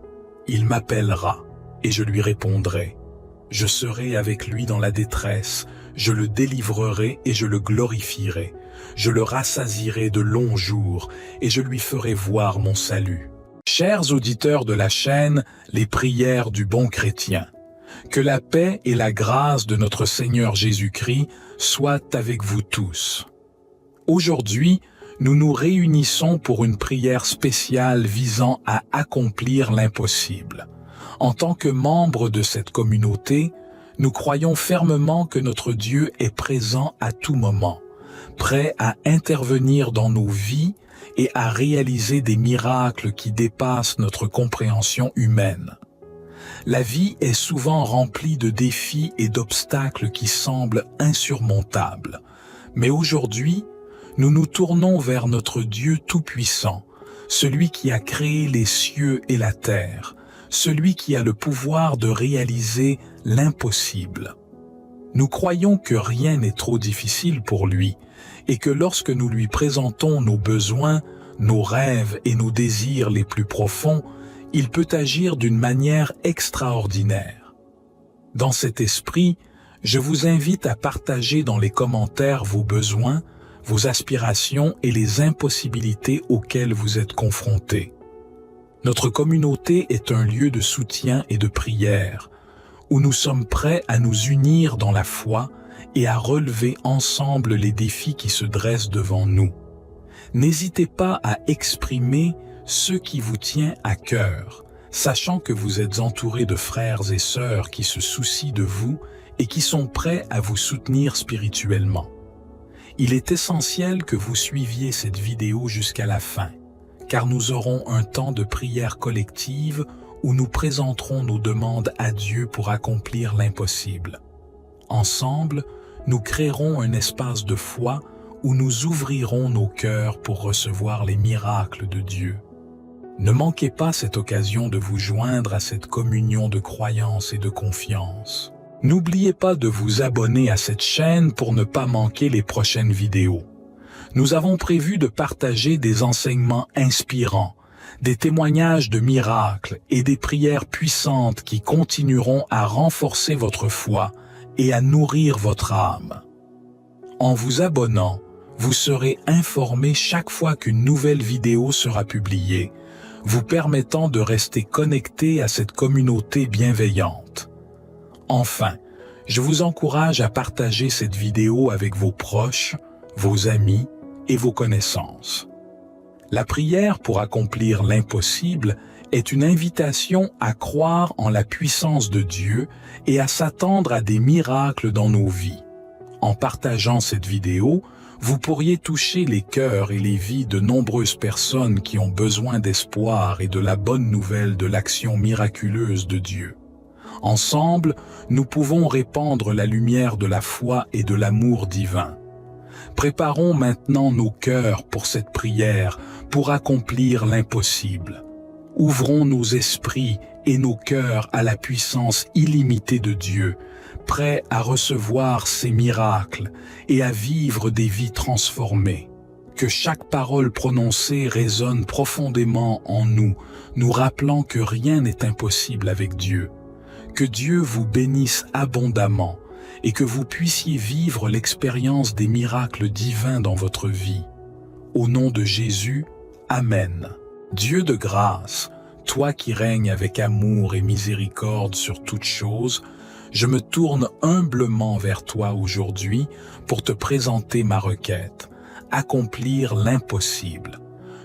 Il m'appellera, et je lui répondrai. Je serai avec lui dans la détresse, je le délivrerai et je le glorifierai. Je le rassasierai de longs jours, et je lui ferai voir mon salut. Chers auditeurs de la chaîne, les prières du bon chrétien, que la paix et la grâce de notre Seigneur Jésus-Christ soient avec vous tous. Aujourd'hui, nous nous réunissons pour une prière spéciale visant à accomplir l'impossible. En tant que membres de cette communauté, nous croyons fermement que notre Dieu est présent à tout moment, prêt à intervenir dans nos vies et à réaliser des miracles qui dépassent notre compréhension humaine. La vie est souvent remplie de défis et d'obstacles qui semblent insurmontables. Mais aujourd'hui, nous nous tournons vers notre Dieu Tout-Puissant, celui qui a créé les cieux et la terre, celui qui a le pouvoir de réaliser l'impossible. Nous croyons que rien n'est trop difficile pour lui et que lorsque nous lui présentons nos besoins, nos rêves et nos désirs les plus profonds, il peut agir d'une manière extraordinaire. Dans cet esprit, je vous invite à partager dans les commentaires vos besoins, vos aspirations et les impossibilités auxquelles vous êtes confrontés. Notre communauté est un lieu de soutien et de prière, où nous sommes prêts à nous unir dans la foi et à relever ensemble les défis qui se dressent devant nous. N'hésitez pas à exprimer ce qui vous tient à cœur, sachant que vous êtes entouré de frères et sœurs qui se soucient de vous et qui sont prêts à vous soutenir spirituellement. Il est essentiel que vous suiviez cette vidéo jusqu'à la fin, car nous aurons un temps de prière collective où nous présenterons nos demandes à Dieu pour accomplir l'impossible. Ensemble, nous créerons un espace de foi où nous ouvrirons nos cœurs pour recevoir les miracles de Dieu. Ne manquez pas cette occasion de vous joindre à cette communion de croyance et de confiance. N'oubliez pas de vous abonner à cette chaîne pour ne pas manquer les prochaines vidéos. Nous avons prévu de partager des enseignements inspirants, des témoignages de miracles et des prières puissantes qui continueront à renforcer votre foi et à nourrir votre âme. En vous abonnant, vous serez informé chaque fois qu'une nouvelle vidéo sera publiée, vous permettant de rester connecté à cette communauté bienveillante. Enfin, je vous encourage à partager cette vidéo avec vos proches, vos amis et vos connaissances. La prière pour accomplir l'impossible est une invitation à croire en la puissance de Dieu et à s'attendre à des miracles dans nos vies. En partageant cette vidéo, vous pourriez toucher les cœurs et les vies de nombreuses personnes qui ont besoin d'espoir et de la bonne nouvelle de l'action miraculeuse de Dieu. Ensemble, nous pouvons répandre la lumière de la foi et de l'amour divin. Préparons maintenant nos cœurs pour cette prière, pour accomplir l'impossible. Ouvrons nos esprits et nos cœurs à la puissance illimitée de Dieu, prêts à recevoir ses miracles et à vivre des vies transformées. Que chaque parole prononcée résonne profondément en nous, nous rappelant que rien n'est impossible avec Dieu. Que Dieu vous bénisse abondamment et que vous puissiez vivre l'expérience des miracles divins dans votre vie. Au nom de Jésus, Amen. Dieu de grâce, toi qui règnes avec amour et miséricorde sur toutes choses, je me tourne humblement vers toi aujourd'hui pour te présenter ma requête, accomplir l'impossible.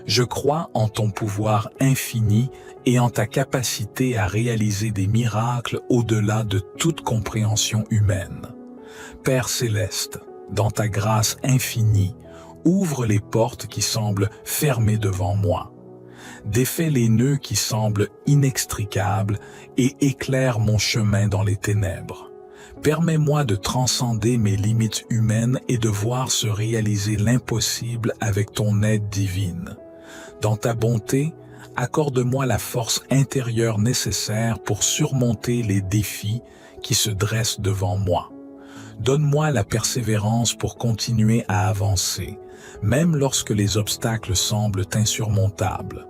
Je crois en ton pouvoir infini et en ta capacité à réaliser des miracles au-delà de toute compréhension humaine. Père céleste, dans ta grâce infinie, ouvre les portes qui semblent fermées devant moi. Défais les nœuds qui semblent inextricables et éclaire mon chemin dans les ténèbres. Permets-moi de transcender mes limites humaines et de voir se réaliser l'impossible avec ton aide divine. Dans ta bonté, accorde-moi la force intérieure nécessaire pour surmonter les défis qui se dressent devant moi. Donne-moi la persévérance pour continuer à avancer, même lorsque les obstacles semblent insurmontables.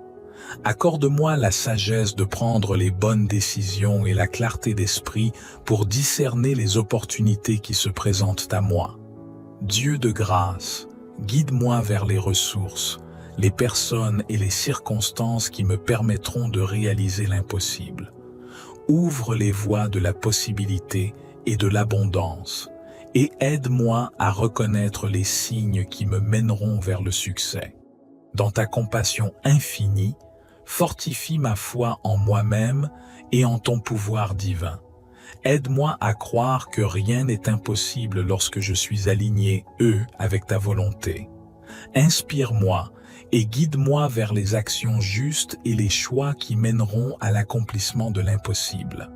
Accorde-moi la sagesse de prendre les bonnes décisions et la clarté d'esprit pour discerner les opportunités qui se présentent à moi. Dieu de grâce, guide-moi vers les ressources, les personnes et les circonstances qui me permettront de réaliser l'impossible. Ouvre les voies de la possibilité et de l'abondance, et aide-moi à reconnaître les signes qui me mèneront vers le succès. Dans ta compassion infinie, fortifie ma foi en moi-même et en ton pouvoir divin. Aide-moi à croire que rien n'est impossible lorsque je suis aligné, avec ta volonté. Inspire-moi et guide-moi vers les actions justes et les choix qui mèneront à l'accomplissement de l'impossible.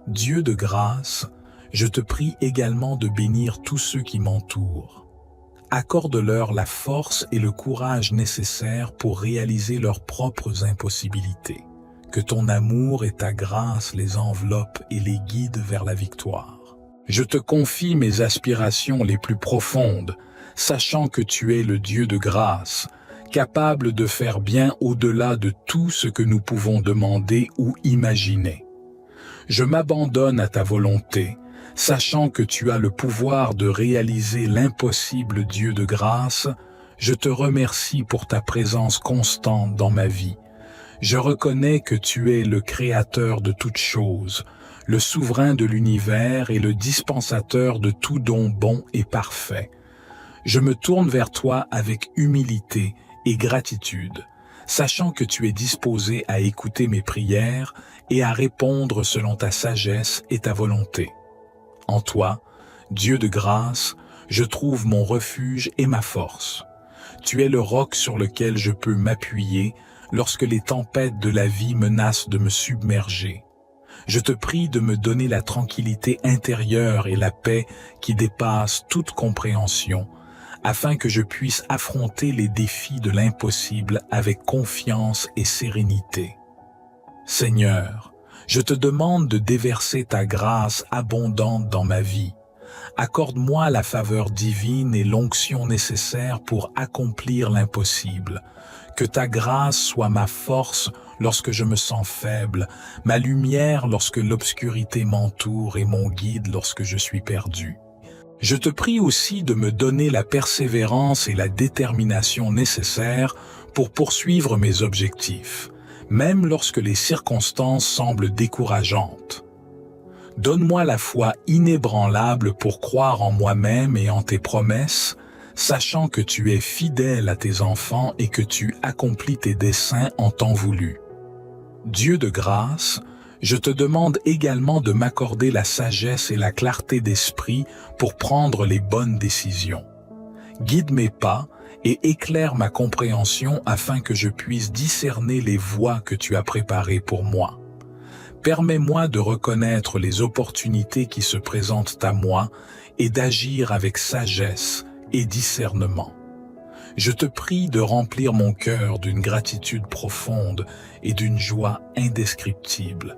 Dieu de grâce, je te prie également de bénir tous ceux qui m'entourent. Accorde-leur la force et le courage nécessaires pour réaliser leurs propres impossibilités. Que ton amour et ta grâce les enveloppent et les guident vers la victoire. Je te confie mes aspirations les plus profondes, sachant que tu es le Dieu de grâce, capable de faire bien au-delà de tout ce que nous pouvons demander ou imaginer. Je m'abandonne à ta volonté, sachant que tu as le pouvoir de réaliser l'impossible. Dieu de grâce, je te remercie pour ta présence constante dans ma vie. Je reconnais que tu es le créateur de toutes choses, le souverain de l'univers et le dispensateur de tout don bon et parfait. Je me tourne vers toi avec humilité et gratitude, sachant que tu es disposé à écouter mes prières et à répondre selon ta sagesse et ta volonté. En toi, Dieu de grâce, je trouve mon refuge et ma force. Tu es le roc sur lequel je peux m'appuyer lorsque les tempêtes de la vie menacent de me submerger. Je te prie de me donner la tranquillité intérieure et la paix qui dépassent toute compréhension, afin que je puisse affronter les défis de l'impossible avec confiance et sérénité. Seigneur, je te demande de déverser ta grâce abondante dans ma vie. Accorde-moi la faveur divine et l'onction nécessaire pour accomplir l'impossible. Que ta grâce soit ma force lorsque je me sens faible, ma lumière lorsque l'obscurité m'entoure et mon guide lorsque je suis perdu. Je te prie aussi de me donner la persévérance et la détermination nécessaires pour poursuivre mes objectifs, même lorsque les circonstances semblent décourageantes. Donne-moi la foi inébranlable pour croire en moi-même et en tes promesses, sachant que tu es fidèle à tes enfants et que tu accomplis tes desseins en temps voulu. Dieu de grâce, je te demande également de m'accorder la sagesse et la clarté d'esprit pour prendre les bonnes décisions. Guide mes pas et éclaire ma compréhension afin que je puisse discerner les voies que tu as préparées pour moi. Permets-moi de reconnaître les opportunités qui se présentent à moi et d'agir avec sagesse et discernement. Je te prie de remplir mon cœur d'une gratitude profonde et d'une joie indescriptible,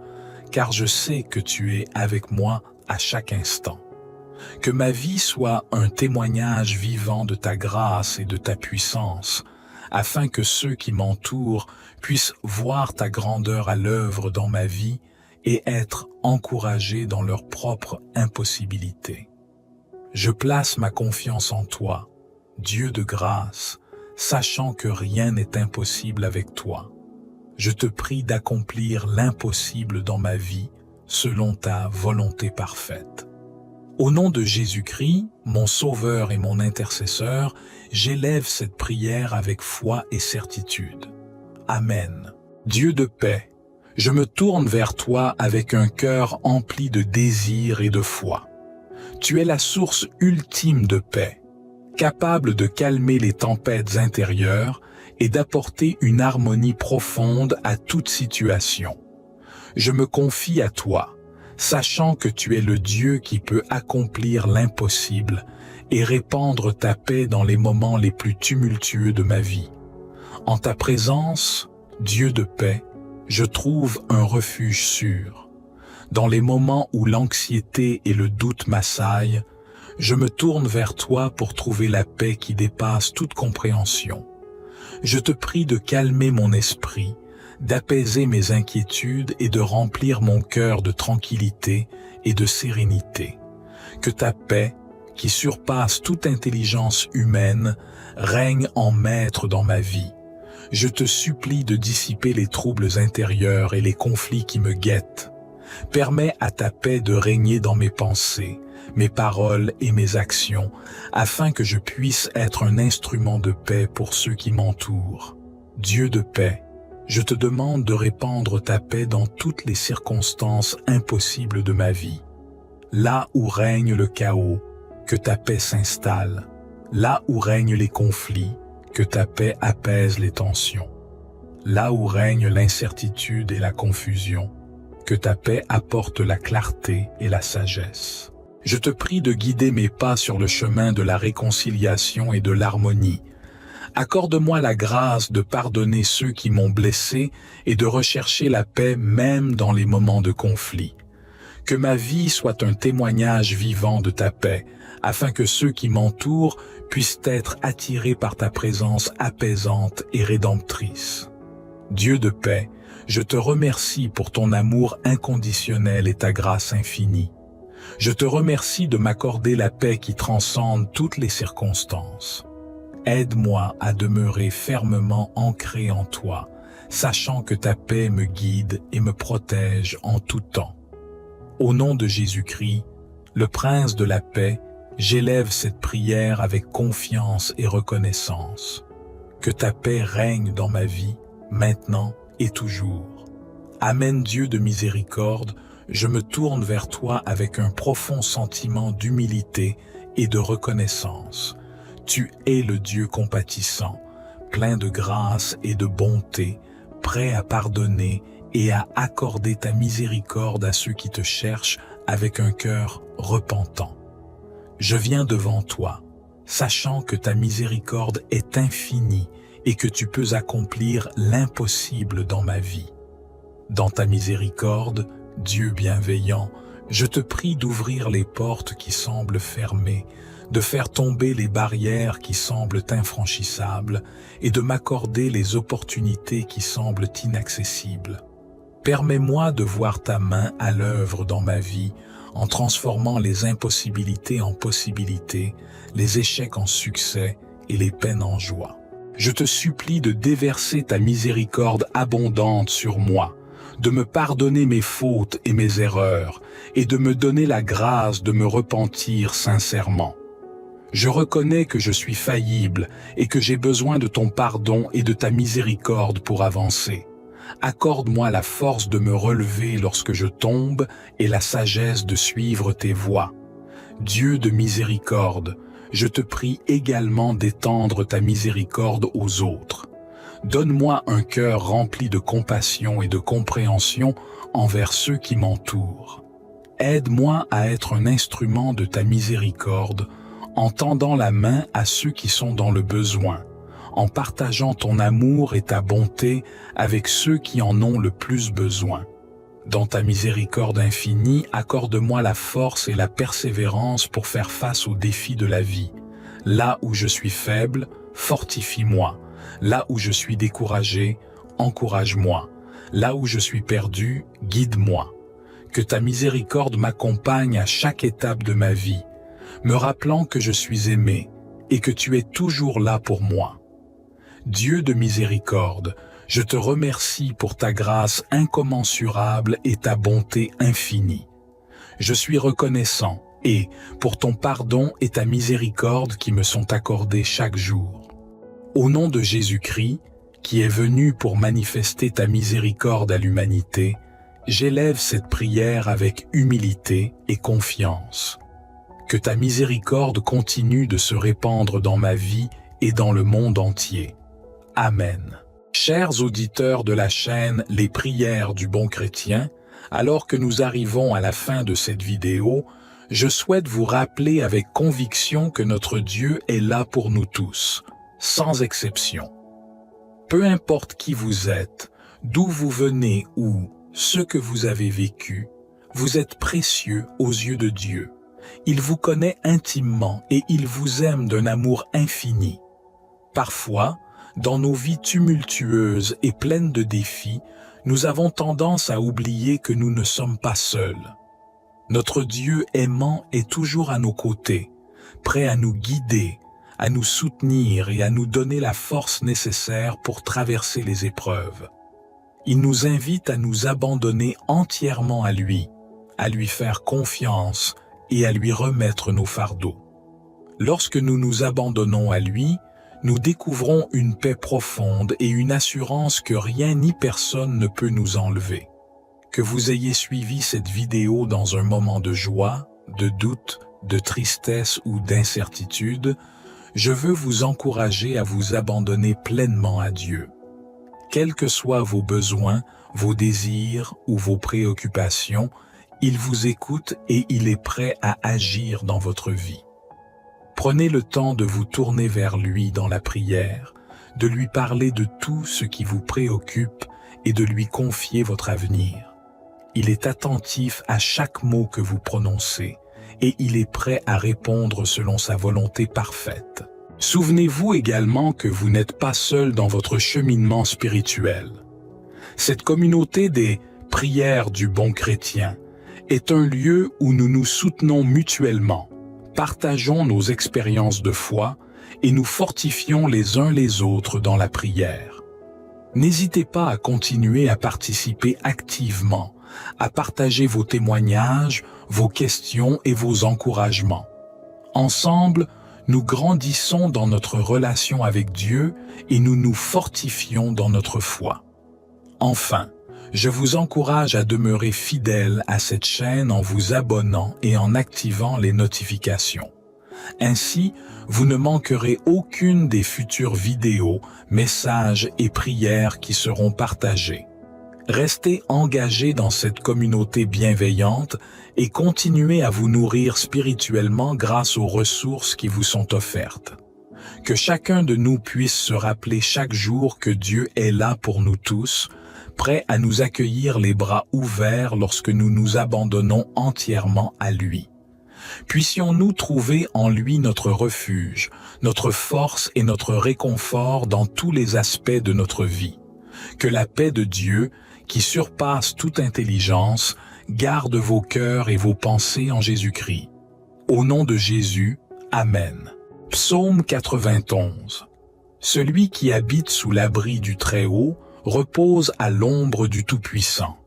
car je sais que tu es avec moi à chaque instant. Que ma vie soit un témoignage vivant de ta grâce et de ta puissance, afin que ceux qui m'entourent puissent voir ta grandeur à l'œuvre dans ma vie et être encouragés dans leur propre impossibilité. Je place ma confiance en toi, Dieu de grâce, sachant que rien n'est impossible avec toi. Je te prie d'accomplir l'impossible dans ma vie, selon ta volonté parfaite. Au nom de Jésus-Christ, mon Sauveur et mon intercesseur, j'élève cette prière avec foi et certitude. Amen. Dieu de paix, je me tourne vers toi avec un cœur empli de désir et de foi. Tu es la source ultime de paix, capable de calmer les tempêtes intérieures et d'apporter une harmonie profonde à toute situation. Je me confie à toi, sachant que tu es le Dieu qui peut accomplir l'impossible et répandre ta paix dans les moments les plus tumultueux de ma vie. En ta présence, Dieu de paix, je trouve un refuge sûr. Dans les moments où l'anxiété et le doute m'assaillent, je me tourne vers toi pour trouver la paix qui dépasse toute compréhension. Je te prie de calmer mon esprit, d'apaiser mes inquiétudes et de remplir mon cœur de tranquillité et de sérénité. Que ta paix, qui surpasse toute intelligence humaine, règne en maître dans ma vie. Je te supplie de dissiper les troubles intérieurs et les conflits qui me guettent. Permets à ta paix de régner dans mes pensées, mes paroles et mes actions, afin que je puisse être un instrument de paix pour ceux qui m'entourent. Dieu de paix, je te demande de répandre ta paix dans toutes les circonstances impossibles de ma vie. Là où règne le chaos, que ta paix s'installe. Là où règnent les conflits, que ta paix apaise les tensions. Là où règne l'incertitude et la confusion, que ta paix apporte la clarté et la sagesse. Je te prie de guider mes pas sur le chemin de la réconciliation et de l'harmonie. Accorde-moi la grâce de pardonner ceux qui m'ont blessé et de rechercher la paix même dans les moments de conflit. Que ma vie soit un témoignage vivant de ta paix, afin que ceux qui m'entourent puissent être attirés par ta présence apaisante et rédemptrice. Dieu de paix, je te remercie pour ton amour inconditionnel et ta grâce infinie. Je te remercie de m'accorder la paix qui transcende toutes les circonstances. Aide-moi à demeurer fermement ancré en toi, sachant que ta paix me guide et me protège en tout temps. Au nom de Jésus-Christ, le Prince de la paix, j'élève cette prière avec confiance et reconnaissance. Que ta paix règne dans ma vie, maintenant et toujours. Amen. Dieu de miséricorde, je me tourne vers toi avec un profond sentiment d'humilité et de reconnaissance. Tu es le Dieu compatissant, plein de grâce et de bonté, prêt à pardonner et à accorder ta miséricorde à ceux qui te cherchent avec un cœur repentant. Je viens devant toi, sachant que ta miséricorde est infinie et que tu peux accomplir l'impossible dans ma vie. Dans ta miséricorde, Dieu bienveillant, je te prie d'ouvrir les portes qui semblent fermées, de faire tomber les barrières qui semblent infranchissables et de m'accorder les opportunités qui semblent inaccessibles. Permets-moi de voir ta main à l'œuvre dans ma vie en transformant les impossibilités en possibilités, les échecs en succès et les peines en joie. Je te supplie de déverser ta miséricorde abondante sur moi, de me pardonner mes fautes et mes erreurs, et de me donner la grâce de me repentir sincèrement. Je reconnais que je suis faillible et que j'ai besoin de ton pardon et de ta miséricorde pour avancer. accorde-moi la force de me relever lorsque je tombe et la sagesse de suivre tes voies. Dieu de miséricorde, je te prie également d'étendre ta miséricorde aux autres. Donne-moi un cœur rempli de compassion et de compréhension envers ceux qui m'entourent. Aide-moi à être un instrument de ta miséricorde, en tendant la main à ceux qui sont dans le besoin, en partageant ton amour et ta bonté avec ceux qui en ont le plus besoin. Dans ta miséricorde infinie, accorde-moi la force et la persévérance pour faire face aux défis de la vie. Là où je suis faible, fortifie-moi. Là où je suis découragé, encourage-moi. Là où je suis perdu, guide-moi. Que ta miséricorde m'accompagne à chaque étape de ma vie, me rappelant que je suis aimé et que tu es toujours là pour moi. Dieu de miséricorde, je te remercie pour ta grâce incommensurable et ta bonté infinie. Je suis reconnaissant et pour ton pardon et ta miséricorde qui me sont accordés chaque jour. Au nom de Jésus-Christ, qui est venu pour manifester ta miséricorde à l'humanité, j'élève cette prière avec humilité et confiance. Que ta miséricorde continue de se répandre dans ma vie et dans le monde entier. Amen. Chers auditeurs de la chaîne Les Prières du Bon Chrétien, alors que nous arrivons à la fin de cette vidéo, je souhaite vous rappeler avec conviction que notre Dieu est là pour nous tous, sans exception. Peu importe qui vous êtes, d'où vous venez ou ce que vous avez vécu, vous êtes précieux aux yeux de Dieu. Il vous connaît intimement et il vous aime d'un amour infini. Parfois, dans nos vies tumultueuses et pleines de défis, nous avons tendance à oublier que nous ne sommes pas seuls. Notre Dieu aimant est toujours à nos côtés, prêt à nous guider, à nous soutenir et à nous donner la force nécessaire pour traverser les épreuves. Il nous invite à nous abandonner entièrement à lui faire confiance et à lui remettre nos fardeaux. Lorsque nous nous abandonnons à lui, nous découvrons une paix profonde et une assurance que rien ni personne ne peut nous enlever. Que vous ayez suivi cette vidéo dans un moment de joie, de doute, de tristesse ou d'incertitude, je veux vous encourager à vous abandonner pleinement à Dieu. Quels que soient vos besoins, vos désirs ou vos préoccupations, il vous écoute et il est prêt à agir dans votre vie. Prenez le temps de vous tourner vers lui dans la prière, de lui parler de tout ce qui vous préoccupe et de lui confier votre avenir. Il est attentif à chaque mot que vous prononcez et il est prêt à répondre selon sa volonté parfaite. Souvenez-vous également que vous n'êtes pas seul dans votre cheminement spirituel. Cette communauté des prières du bon chrétien est un lieu où nous nous soutenons mutuellement, partageons nos expériences de foi et nous fortifions les uns les autres dans la prière. N'hésitez pas à continuer à participer activement, à partager vos témoignages, vos questions et vos encouragements. Ensemble, nous grandissons dans notre relation avec Dieu et nous nous fortifions dans notre foi. Enfin, je vous encourage à demeurer fidèle à cette chaîne en vous abonnant et en activant les notifications. Ainsi, vous ne manquerez aucune des futures vidéos, messages et prières qui seront partagées. Restez engagés dans cette communauté bienveillante et continuez à vous nourrir spirituellement grâce aux ressources qui vous sont offertes. Que chacun de nous puisse se rappeler chaque jour que Dieu est là pour nous tous, prêt à nous accueillir les bras ouverts lorsque nous nous abandonnons entièrement à lui. Puissions-nous trouver en lui notre refuge, notre force et notre réconfort dans tous les aspects de notre vie. Que la paix de Dieu, qui surpasse toute intelligence, garde vos cœurs et vos pensées en Jésus-Christ. Au nom de Jésus, Amen. Psaume 91. Celui qui habite sous l'abri du Très-Haut repose à l'ombre du Tout-Puissant.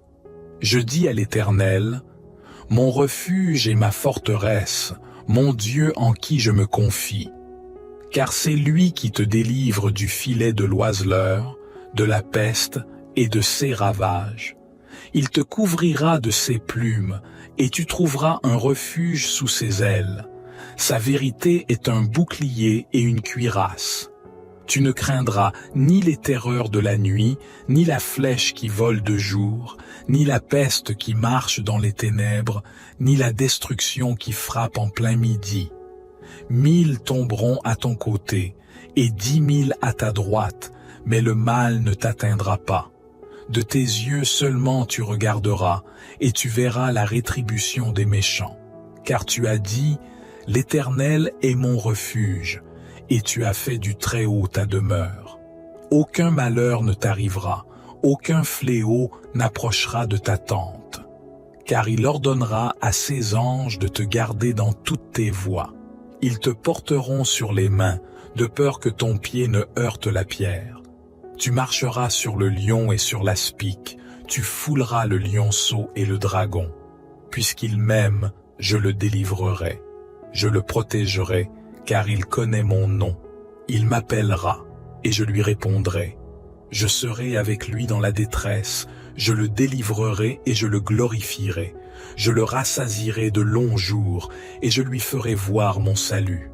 Je dis à l'Éternel, mon refuge et ma forteresse, mon Dieu en qui je me confie. Car c'est lui qui te délivre du filet de l'oiseleur, de la peste et de ses ravages. Il te couvrira de ses plumes, et tu trouveras un refuge sous ses ailes. Sa vérité est un bouclier et une cuirasse. Tu ne craindras ni les terreurs de la nuit, ni la flèche qui vole de jour, ni la peste qui marche dans les ténèbres, ni la destruction qui frappe en plein midi. 1000 tomberont à ton côté, et 10 000 à ta droite, mais le mal ne t'atteindra pas. De tes yeux seulement tu regarderas, et tu verras la rétribution des méchants. Car tu as dit, l'Éternel est mon refuge, et tu as fait du Très-Haut ta demeure. Aucun malheur ne t'arrivera, aucun fléau n'approchera de ta tente. Car il ordonnera à ses anges de te garder dans toutes tes voies. Ils te porteront sur les mains, de peur que ton pied ne heurte la pierre. Tu marcheras sur le lion et sur l'aspic, tu fouleras le lionceau et le dragon. Puisqu'il m'aime, je le délivrerai. Je le protégerai, car il connaît mon nom. Il m'appellera, et je lui répondrai. Je serai avec lui dans la détresse, je le délivrerai et je le glorifierai. Je le rassasierai de longs jours, et je lui ferai voir mon salut.